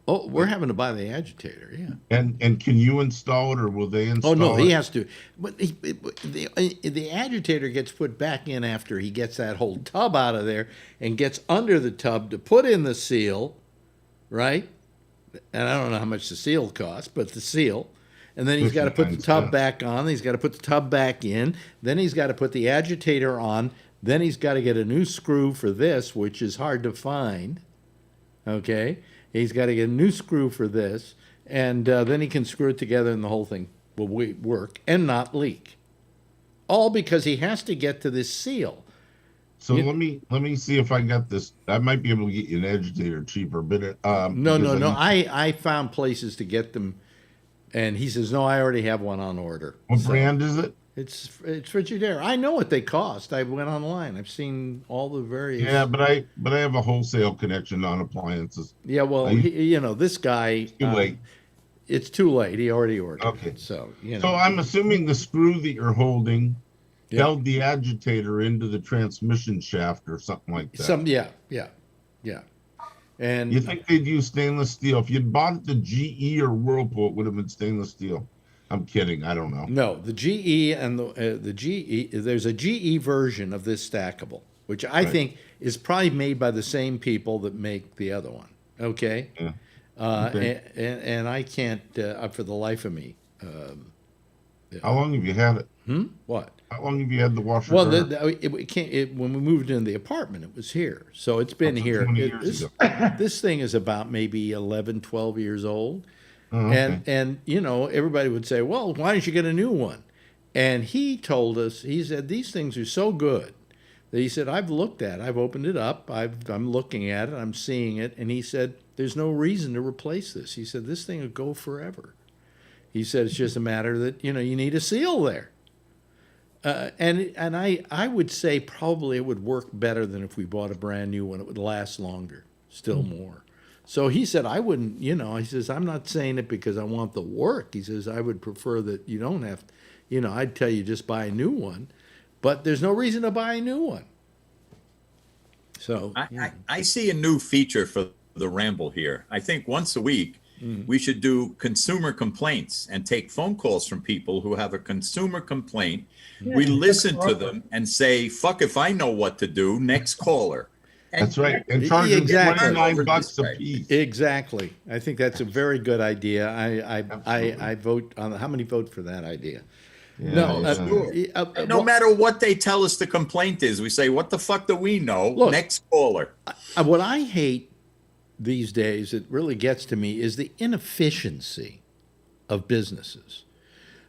Oh, we're having to buy the agitator, yeah. And can you install it or will they install it? Oh, no, he has to. But the agitator gets put back in after he gets that whole tub out of there and gets under the tub to put in the seal, right? And I don't know how much the seal costs, but the seal. And then he's got to put the tub back on. He's got to put the tub back in. Then he's got to put the agitator on. Then he's got to get a new screw for this, which is hard to find, okay? He's got to get a new screw for this, and then he can screw it together and the whole thing will work and not leak. All because he has to get to this seal. So let me see if I got this. I might be able to get you an agitator cheaper, but No. I found places to get them, and he says, no, I already have one on order. What brand is it? It's Frigidaire. I know what they cost. I went online. I've seen all the various. Yeah, but I have a wholesale connection on appliances. Yeah, well, this guy. Too late. It's too late. He already ordered. Okay. It, so you know. So I'm assuming the screw that you're holding held the agitator into the transmission shaft or something like that. Yeah. And you think they'd use stainless steel? If you'd bought the GE or Whirlpool, it would have been stainless steel. I'm kidding. I don't know. No, the GE and the GE. There's a GE version of this stackable, which I think is probably made by the same people that make the other one. Okay. Yeah. And I can't for the life of me. How long have you had it? What? How long have you had the washer? Well, when we moved into the apartment, it was here. So it's been here. 20 years ago. This thing is about maybe 11, 12 years old. Oh, okay. And you know, everybody would say, well, why don't you get a new one? And he told us, he said, these things are so good that he said, I've looked at it. I've opened it up. I'm looking at it. I'm seeing it. And he said, there's no reason to replace this. He said, this thing will go forever. He said, it's just a matter that, you need a seal there. And I would say probably it would work better than if we bought a brand new one. It would last longer, still more. So he said, I wouldn't, he says, I'm not saying it because I want the work. He says, I would prefer that you don't have, I'd tell you just buy a new one, but there's no reason to buy a new one. So I see a new feature for the Ramble here. I think once a week, we should do consumer complaints and take phone calls from people who have a consumer complaint. Yeah, we listen to them and say, fuck if I know what to do, next caller. That's right. And charge them $29 a piece. Exactly. I think that's a very good idea. I vote on. How many vote for that idea? Yeah, no matter what they tell us the complaint is, we say, what the fuck do we know? Look, next caller. What I hate these days, it really gets to me, is the inefficiency of businesses.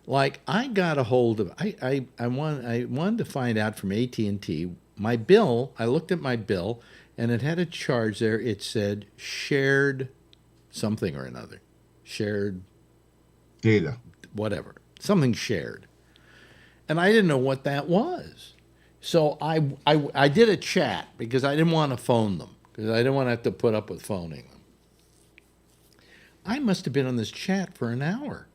Like I got a hold of, I wanted to find out from AT&T, my bill, I looked at my bill, and it had a charge there. It said shared something or another. Shared data. Whatever. Something shared. And I didn't know what that was. So I did a chat because I didn't want to phone them, because I didn't want to have to put up with phoning them. I must have been on this chat for an hour,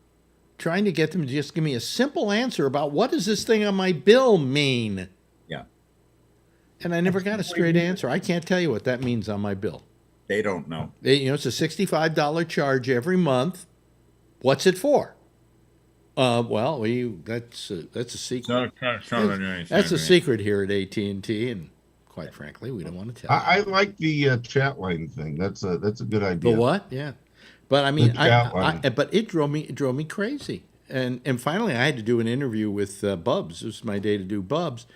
trying to get them to just give me a simple answer about what does this thing on my bill mean? Yeah. And I never got a straight answer. I can't tell you what that means on my bill. They don't know. It's a $65 charge every month. What's it for? Well, that's a secret. That's a secret here at AT&T, and quite frankly, we don't want to tell. I like the chat line thing. That's a good idea. The what? Yeah, but I mean, but it drove me crazy. and finally I had to do an interview with Bubs. It was my day to do Bubs.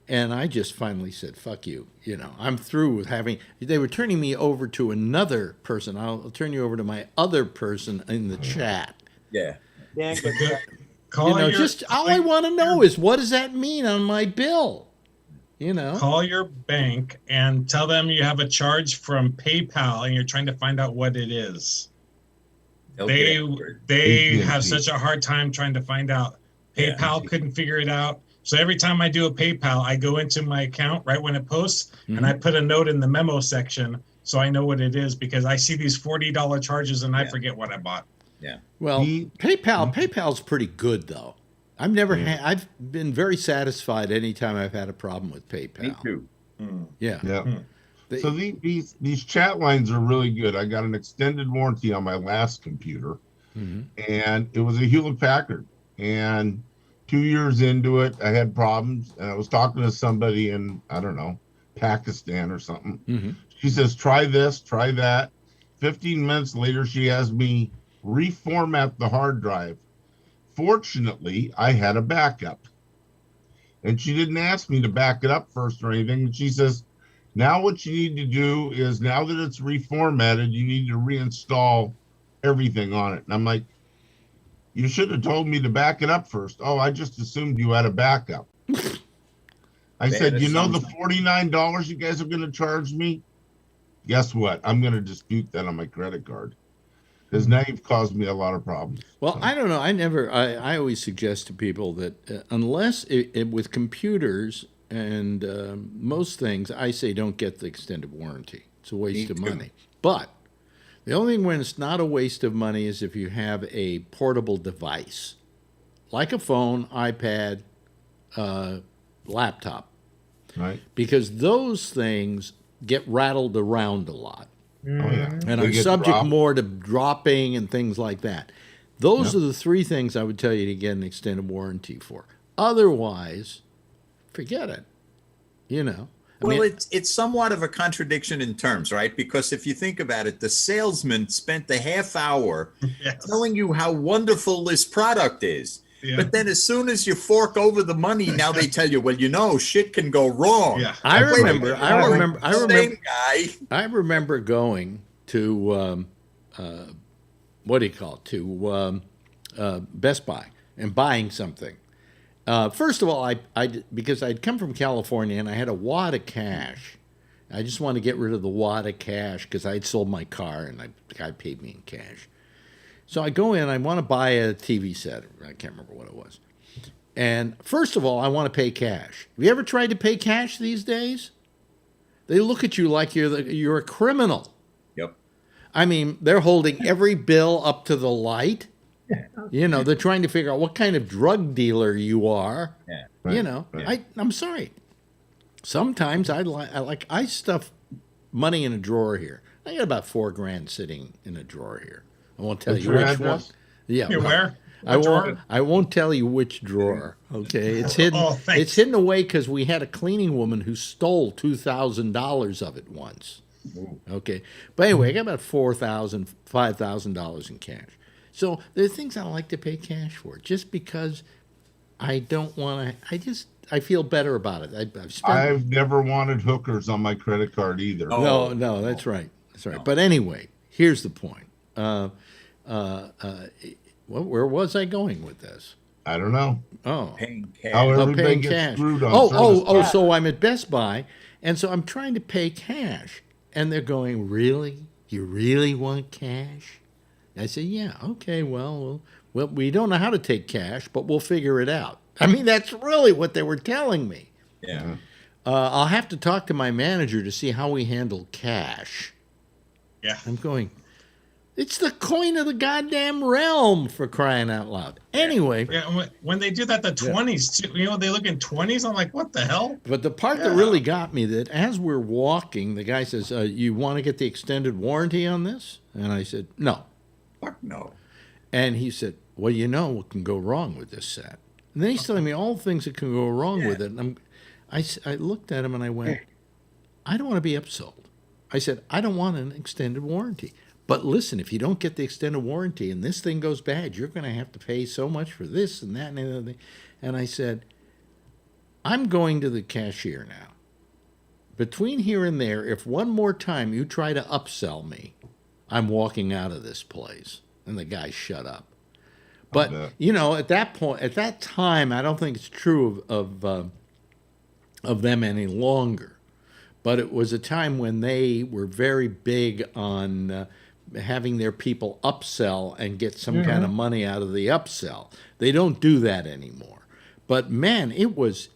And I just finally said, fuck you. You know, I'm through with having, they were turning me over to another person. I'll turn you over to my other person in the chat. Yeah. Dan, You know, just all I want to know is, what does that mean on my bill? You know, call your bank and tell them you have a charge from PayPal and you're trying to find out what it is. They have such a hard time trying to find out. PayPal couldn't figure it out. So every time I do a PayPal, I go into my account right when it posts, and I put a note in the memo section so I know what it is, because I see these $40 charges and I forget what I bought. Yeah. Well, PayPal's pretty good though. I've been very satisfied anytime I've had a problem with PayPal. Me too. Yeah. So these chat lines are really good. I got an extended warranty on my last computer, and it was a Hewlett Packard. And 2 years into it, I had problems, and I was talking to somebody in, I don't know, Pakistan or something. She says, try this, try that. 15 minutes later, she has me reformat the hard drive. Fortunately, I had a backup. And she didn't ask me to back it up first or anything. And she says, now what you need to do is, now that it's reformatted, you need to reinstall everything on it. And I'm like, you should have told me to back it up first. Oh, I just assumed you had a backup. I said, you know the $49 you guys are going to charge me? Guess what? I'm going to dispute that on my credit card, because now you've caused me a lot of problems. Well, I don't know. I always suggest to people that unless with computers and most things, I say don't get the extended warranty. It's a waste of money. But the only thing when it's not a waste of money is if you have a portable device, like a phone, iPad, laptop. Right. Because those things get rattled around a lot. Oh, yeah. And I'm subject more to dropping and things like that. Those are the three things I would tell you to get an extended warranty for. Otherwise, forget it. You know. Well, it's somewhat of a contradiction in terms, right? Because if you think about it, the salesman spent a half hour telling you how wonderful this product is. Yeah. But then as soon as you fork over the money, now they tell you, well, you know, shit can go wrong. Yeah. I remember going to what do you call it? To Best Buy and buying something. First of all, because I'd come from California and I had a wad of cash. I just wanted to get rid of the wad of cash because I'd sold my car and the guy paid me in cash. So I go in, I want to buy a TV set. I can't remember what it was. And first of all, I want to pay cash. Have you ever tried to pay cash these days? They look at you like you're a criminal. Yep. I mean, they're holding every bill up to the light. You know, they're trying to figure out what kind of drug dealer you are. Yeah. Right. You know, I'm sorry. Sometimes I stuff money in a drawer here. I got about $4,000 sitting in a drawer here. I won't tell you which one. Yeah. Where? I won't tell you which drawer. Okay, it's hidden. It's hidden away because we had a cleaning woman who stole $2,000 of it once. Okay, but anyway, I got about $4,000, $5,000 in cash. So there are things I like to pay cash for, just because I don't want to. I feel better about it. I've never wanted hookers on my credit card either. No, that's right. That's right. No. But anyway, here's the point. Where was I going with this? I don't know. Oh, paying cash. How everybody gets screwed on. So I'm at Best Buy, and so I'm trying to pay cash, and they're going, "Really? You really want cash?" I say, "Yeah, okay. Well, we don't know how to take cash, but we'll figure it out." I mean, that's really what they were telling me. Yeah. I'll have to talk to my manager to see how we handle cash. Yeah. I'm going, it's the coin of the goddamn realm, for crying out loud. Anyway. Yeah, when they do that, the 20s, too, you know, they look in 20s. I'm like, what the hell? But the part that really got me, that as we're walking, the guy says, you want to get the extended warranty on this? And I said, no. Fuck no. And he said, well, you know what can go wrong with this set. And then he's telling me all the things that can go wrong with it. And I looked at him and I went, I don't want to be upsold. I said, I don't want an extended warranty. But listen, if you don't get the extended warranty and this thing goes bad, you're going to have to pay so much for this and that and the other thing. And I said, I'm going to the cashier now. Between here and there, if one more time you try to upsell me, I'm walking out of this place. And the guy shut up. But, at that point, at that time, I don't think it's true of them any longer. But it was a time when they were very big on having their people upsell and get some kind of money out of the upsell. They don't do that anymore. But, man, it was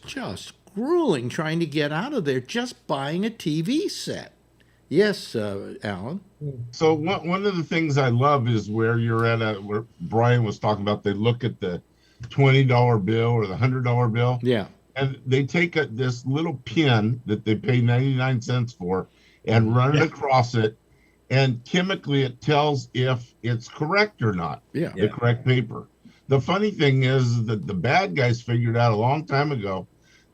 just grueling trying to get out of there just buying a TV set. Yes, Alan. So one of the things I love is where you're at where Brian was talking about, they look at the $20 bill or the $100 bill. Yeah. And they take this little pin that they pay 99 cents for and run it across it. And chemically it tells if it's correct or not. Yeah. The correct paper. The funny thing is that the bad guys figured out a long time ago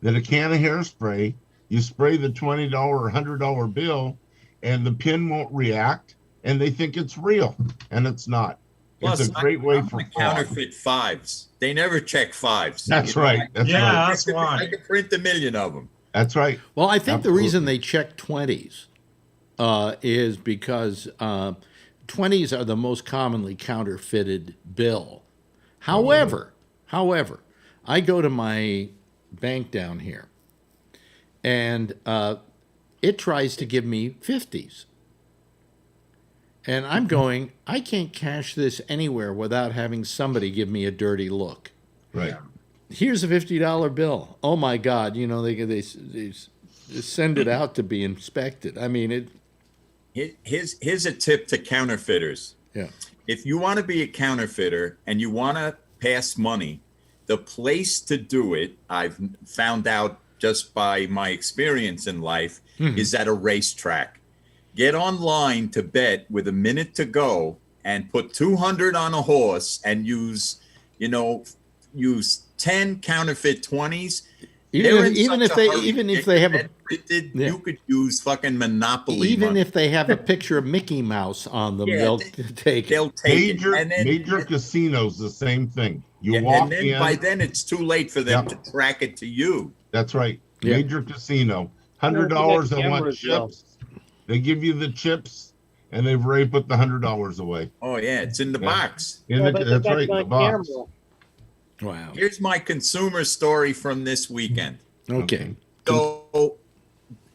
that a can of hairspray, you spray the $20 or $100 bill, and the pin won't react, and they think it's real, and it's not. Plus, it's a great way for counterfeit fives. They never check fives. That's right. That's right. That's why. I could print 1 million of them. That's right. Well, I think the reason they check 20s is because 20s are the most commonly counterfeited bill. However, I go to my bank down here, and it tries to give me 50s. And I'm going, I can't cash this anywhere without having somebody give me a dirty look. Right. Here's a $50 bill. Oh, my God. They send it out to be inspected. I mean, Here's a tip to counterfeiters. Yeah. If you want to be a counterfeiter and you want to pass money, the place to do it, I've found out just by my experience in life, is at a racetrack. Get online to bet with a minute to go and put 200 on a horse and use 10 counterfeit 20s. Even if they have you could use fucking Monopoly. Even money. if they have a picture of Mickey Mouse on them, they'll take it. They'll take major, it. And then, major casinos, the same thing. You and walk then in. by then it's too late for them to track it to you. That's right. Yeah. Major casino. $100 they want chips. They give you the chips, and they've already put the $100 away. Oh yeah, it's in the box. That's right, the box. Wow. Here's my consumer story from this weekend. Okay. So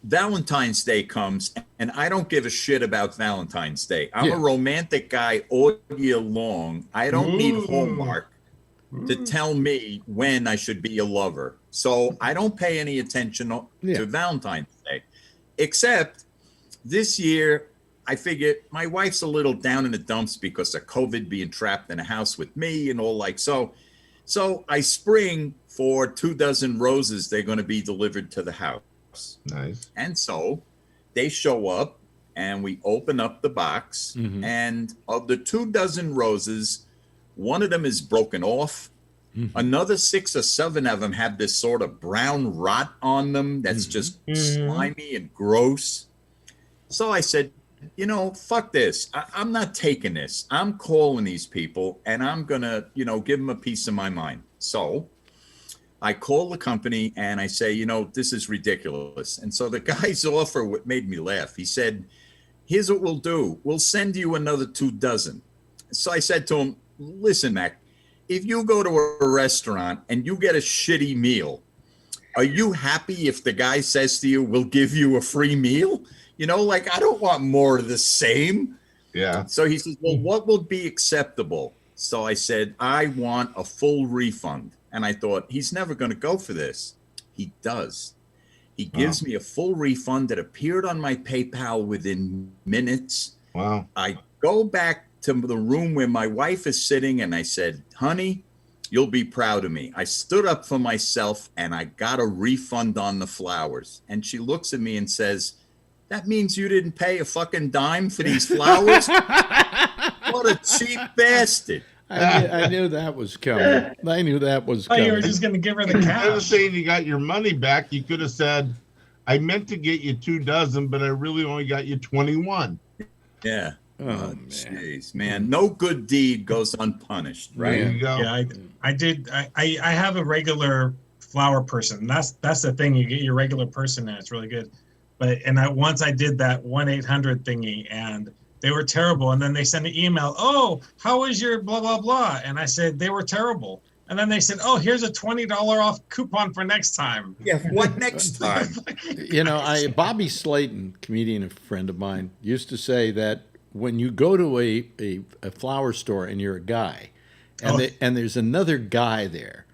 Valentine's Day comes, and I don't give a shit about Valentine's Day. I'm a romantic guy all year long. I don't need Hallmark to tell me when I should be a lover. So I don't pay any attention to Valentine's Day. Except this year, I figure my wife's a little down in the dumps because of COVID, being trapped in a house with me and all like so. So I spring for 24 roses. They're going to be delivered to the house. Nice. And so they show up and we open up the box. And of the 24 roses, one of them is broken off. Another 6 or 7 of them have this sort of brown rot on them that's just slimy and gross. So I said, fuck this. I'm not taking this. I'm calling these people and I'm going to, give them a piece of my mind. So I call the company and I say, this is ridiculous. And so the guy's offer made me laugh. He said, here's what we'll do. We'll send you another 24. So I said to him, listen, Mac, if you go to a restaurant and you get a shitty meal, are you happy if the guy says to you, we'll give you a free meal? I don't want more of the same. Yeah. So he says, well, what will be acceptable? So I said, I want a full refund. And I thought, he's never going to go for this. He does. He gives me a full refund that appeared on my PayPal within minutes. Wow. I go back to the room where my wife is sitting and I said, honey, you'll be proud of me. I stood up for myself and I got a refund on the flowers. And she looks at me and says, that means you didn't pay a fucking dime for these flowers? What a cheap bastard. I knew that was coming. I knew that was coming. You were just going to give her the cash. Instead of saying you got your money back, you could have said, I meant to get you 24, but I really only got you 21. Yeah. Oh, jeez, man. No good deed goes unpunished, right? There you go. Yeah, I did. I have a regular flower person. That's the thing. You get your regular person, and it's really good. But once I did that 1-800 thingy, and they were terrible. And then they sent an email. Oh, how was your blah blah blah? And I said they were terrible. And then they said, oh, here's a $20 off coupon for next time. Yeah, what next time? Bobby Slayton, comedian, a friend of mine, used to say that when you go to a flower store and you're a guy, and there's another guy there,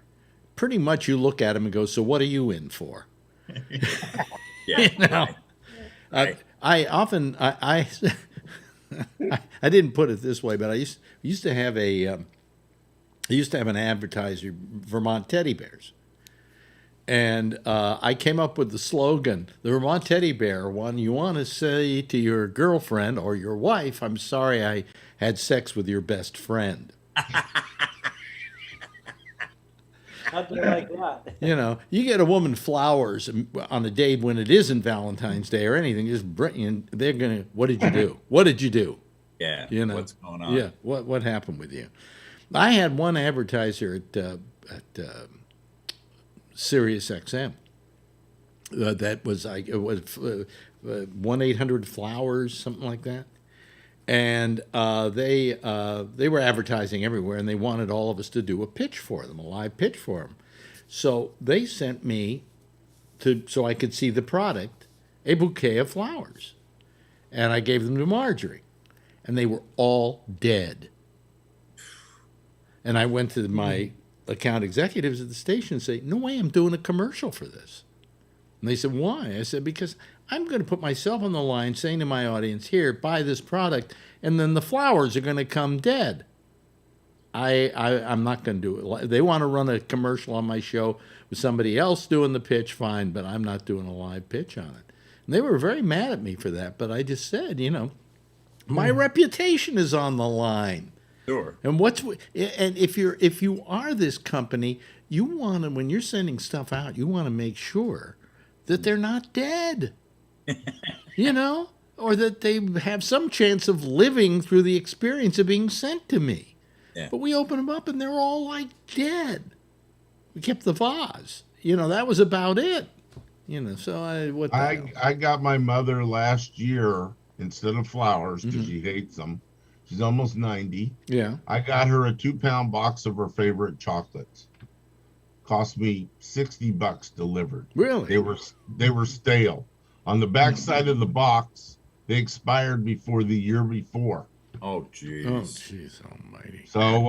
pretty much you look at him and go, so what are you in for? Yeah. Right. I often I didn't put it this way, but I used to have an advertiser, Vermont Teddy Bears, and I came up with the slogan, the Vermont Teddy Bear one. You want to say to your girlfriend or your wife, "I'm sorry I had sex with your best friend." How do you like that? You get a woman flowers on a day when it isn't Valentine's Day or anything. They're gonna. What did you do? What did you do? Yeah. What's going on? Yeah. What happened with you? I had one advertiser at Sirius XM that was it was 1-800 Flowers, something like that, and they were advertising everywhere, and they wanted all of us to do a pitch for them, a live pitch for them. So they sent me so I could see the product, a bouquet of flowers, and I gave them to Marjorie, and they were all dead. And I went to my account executives at the station and say, no way, I'm doing a commercial for this. And they said, why? I said, because I'm going to put myself on the line saying to my audience, here, buy this product, and then the flowers are going to come dead. I'm not going to do it. They want to run a commercial on my show with somebody else doing the pitch, fine, but I'm not doing a live pitch on it. And they were very mad at me for that, but I just said, my reputation is on the line. Sure. And if you are this company, you want to, when you're sending stuff out, you want to make sure that they're not dead, or that they have some chance of living through the experience of being sent to me. Yeah. But we open them up and they're all like dead. We kept the vase. That was about it. So I got my mother last year, instead of flowers, because she hates them. She's almost 90. Yeah. I got her a 2-pound box of her favorite chocolates. Cost me $60 delivered. Really? They were stale. On the back side of the box, they expired before the year before. Oh, jeez. Oh, jeez almighty. So,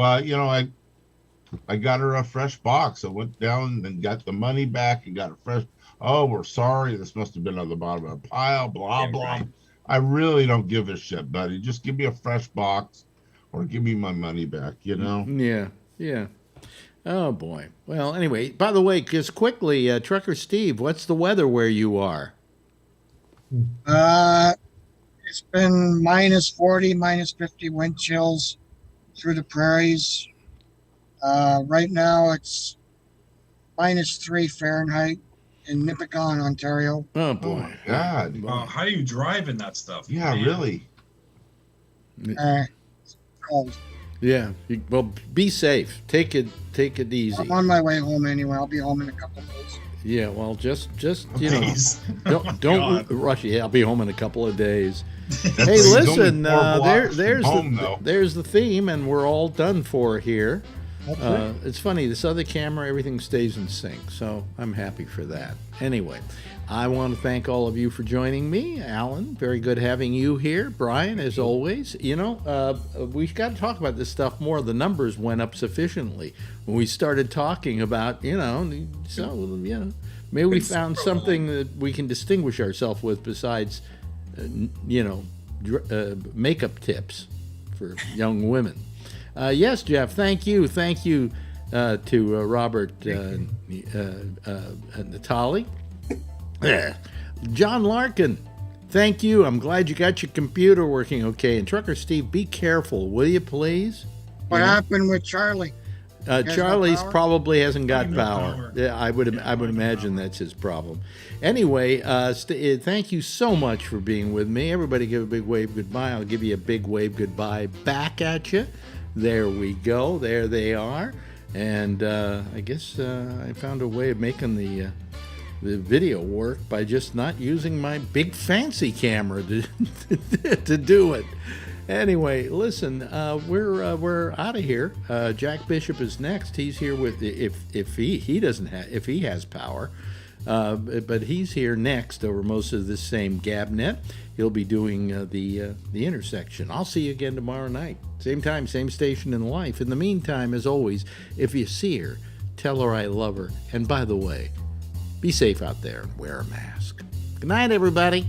I got her a fresh box. I went down and got the money back and got a fresh. Oh, we're sorry. This must have been on the bottom of a pile, blah, blah. Right. I really don't give a shit, buddy. Just give me a fresh box or give me my money back, Yeah, yeah. Oh, boy. Well, anyway, by the way, just quickly, Trucker Steve, what's the weather where you are? It's been -40, -50 wind chills through the prairies. Right now it's -3 Fahrenheit in Nipigon, Ontario. Oh, boy. Oh, my God. How do you drive in that stuff? Yeah, really. It's cold. Yeah. Well, be safe. Take it easy. I'm on my way home anyway. I'll be home in a couple of days. Yeah, well, just don't rush. Yeah, I'll be home in a couple of days. Hey, listen, there's the theme, and we're all done for here. It's funny, this other camera, everything stays in sync, so I'm happy for that. Anyway, I want to thank all of you for joining me. Alan, very good having you here. Brian, as always. We've got to talk about this stuff more. The numbers went up sufficiently when we started talking about, maybe we found something that we can distinguish ourselves with besides, makeup tips for young women. Yes, Jeff, thank you. Thank you to Robert Natali. John Larkin, thank you. I'm glad you got your computer working okay. And Trucker Steve, be careful, will you please? What happened with Charlie? Charlie's power? probably hasn't got No power. power. Yeah, I would imagine that's his problem. Anyway, thank you so much for being with me. Everybody give a big wave goodbye. I'll give you a big wave goodbye back at you. There we go. There they are. And I guess I found a way of making the video work by just not using my big fancy camera to do it. Anyway, listen, we're out of here. Jack Bishop is next. He's here with if he has power, but he's here next over most of this same Gabnet. He'll be doing the intersection. I'll see you again tomorrow night, same time, same station in life. In the meantime, as always, if you see her, tell her I love her. And by the way, be safe out there and wear a mask. Good night, everybody.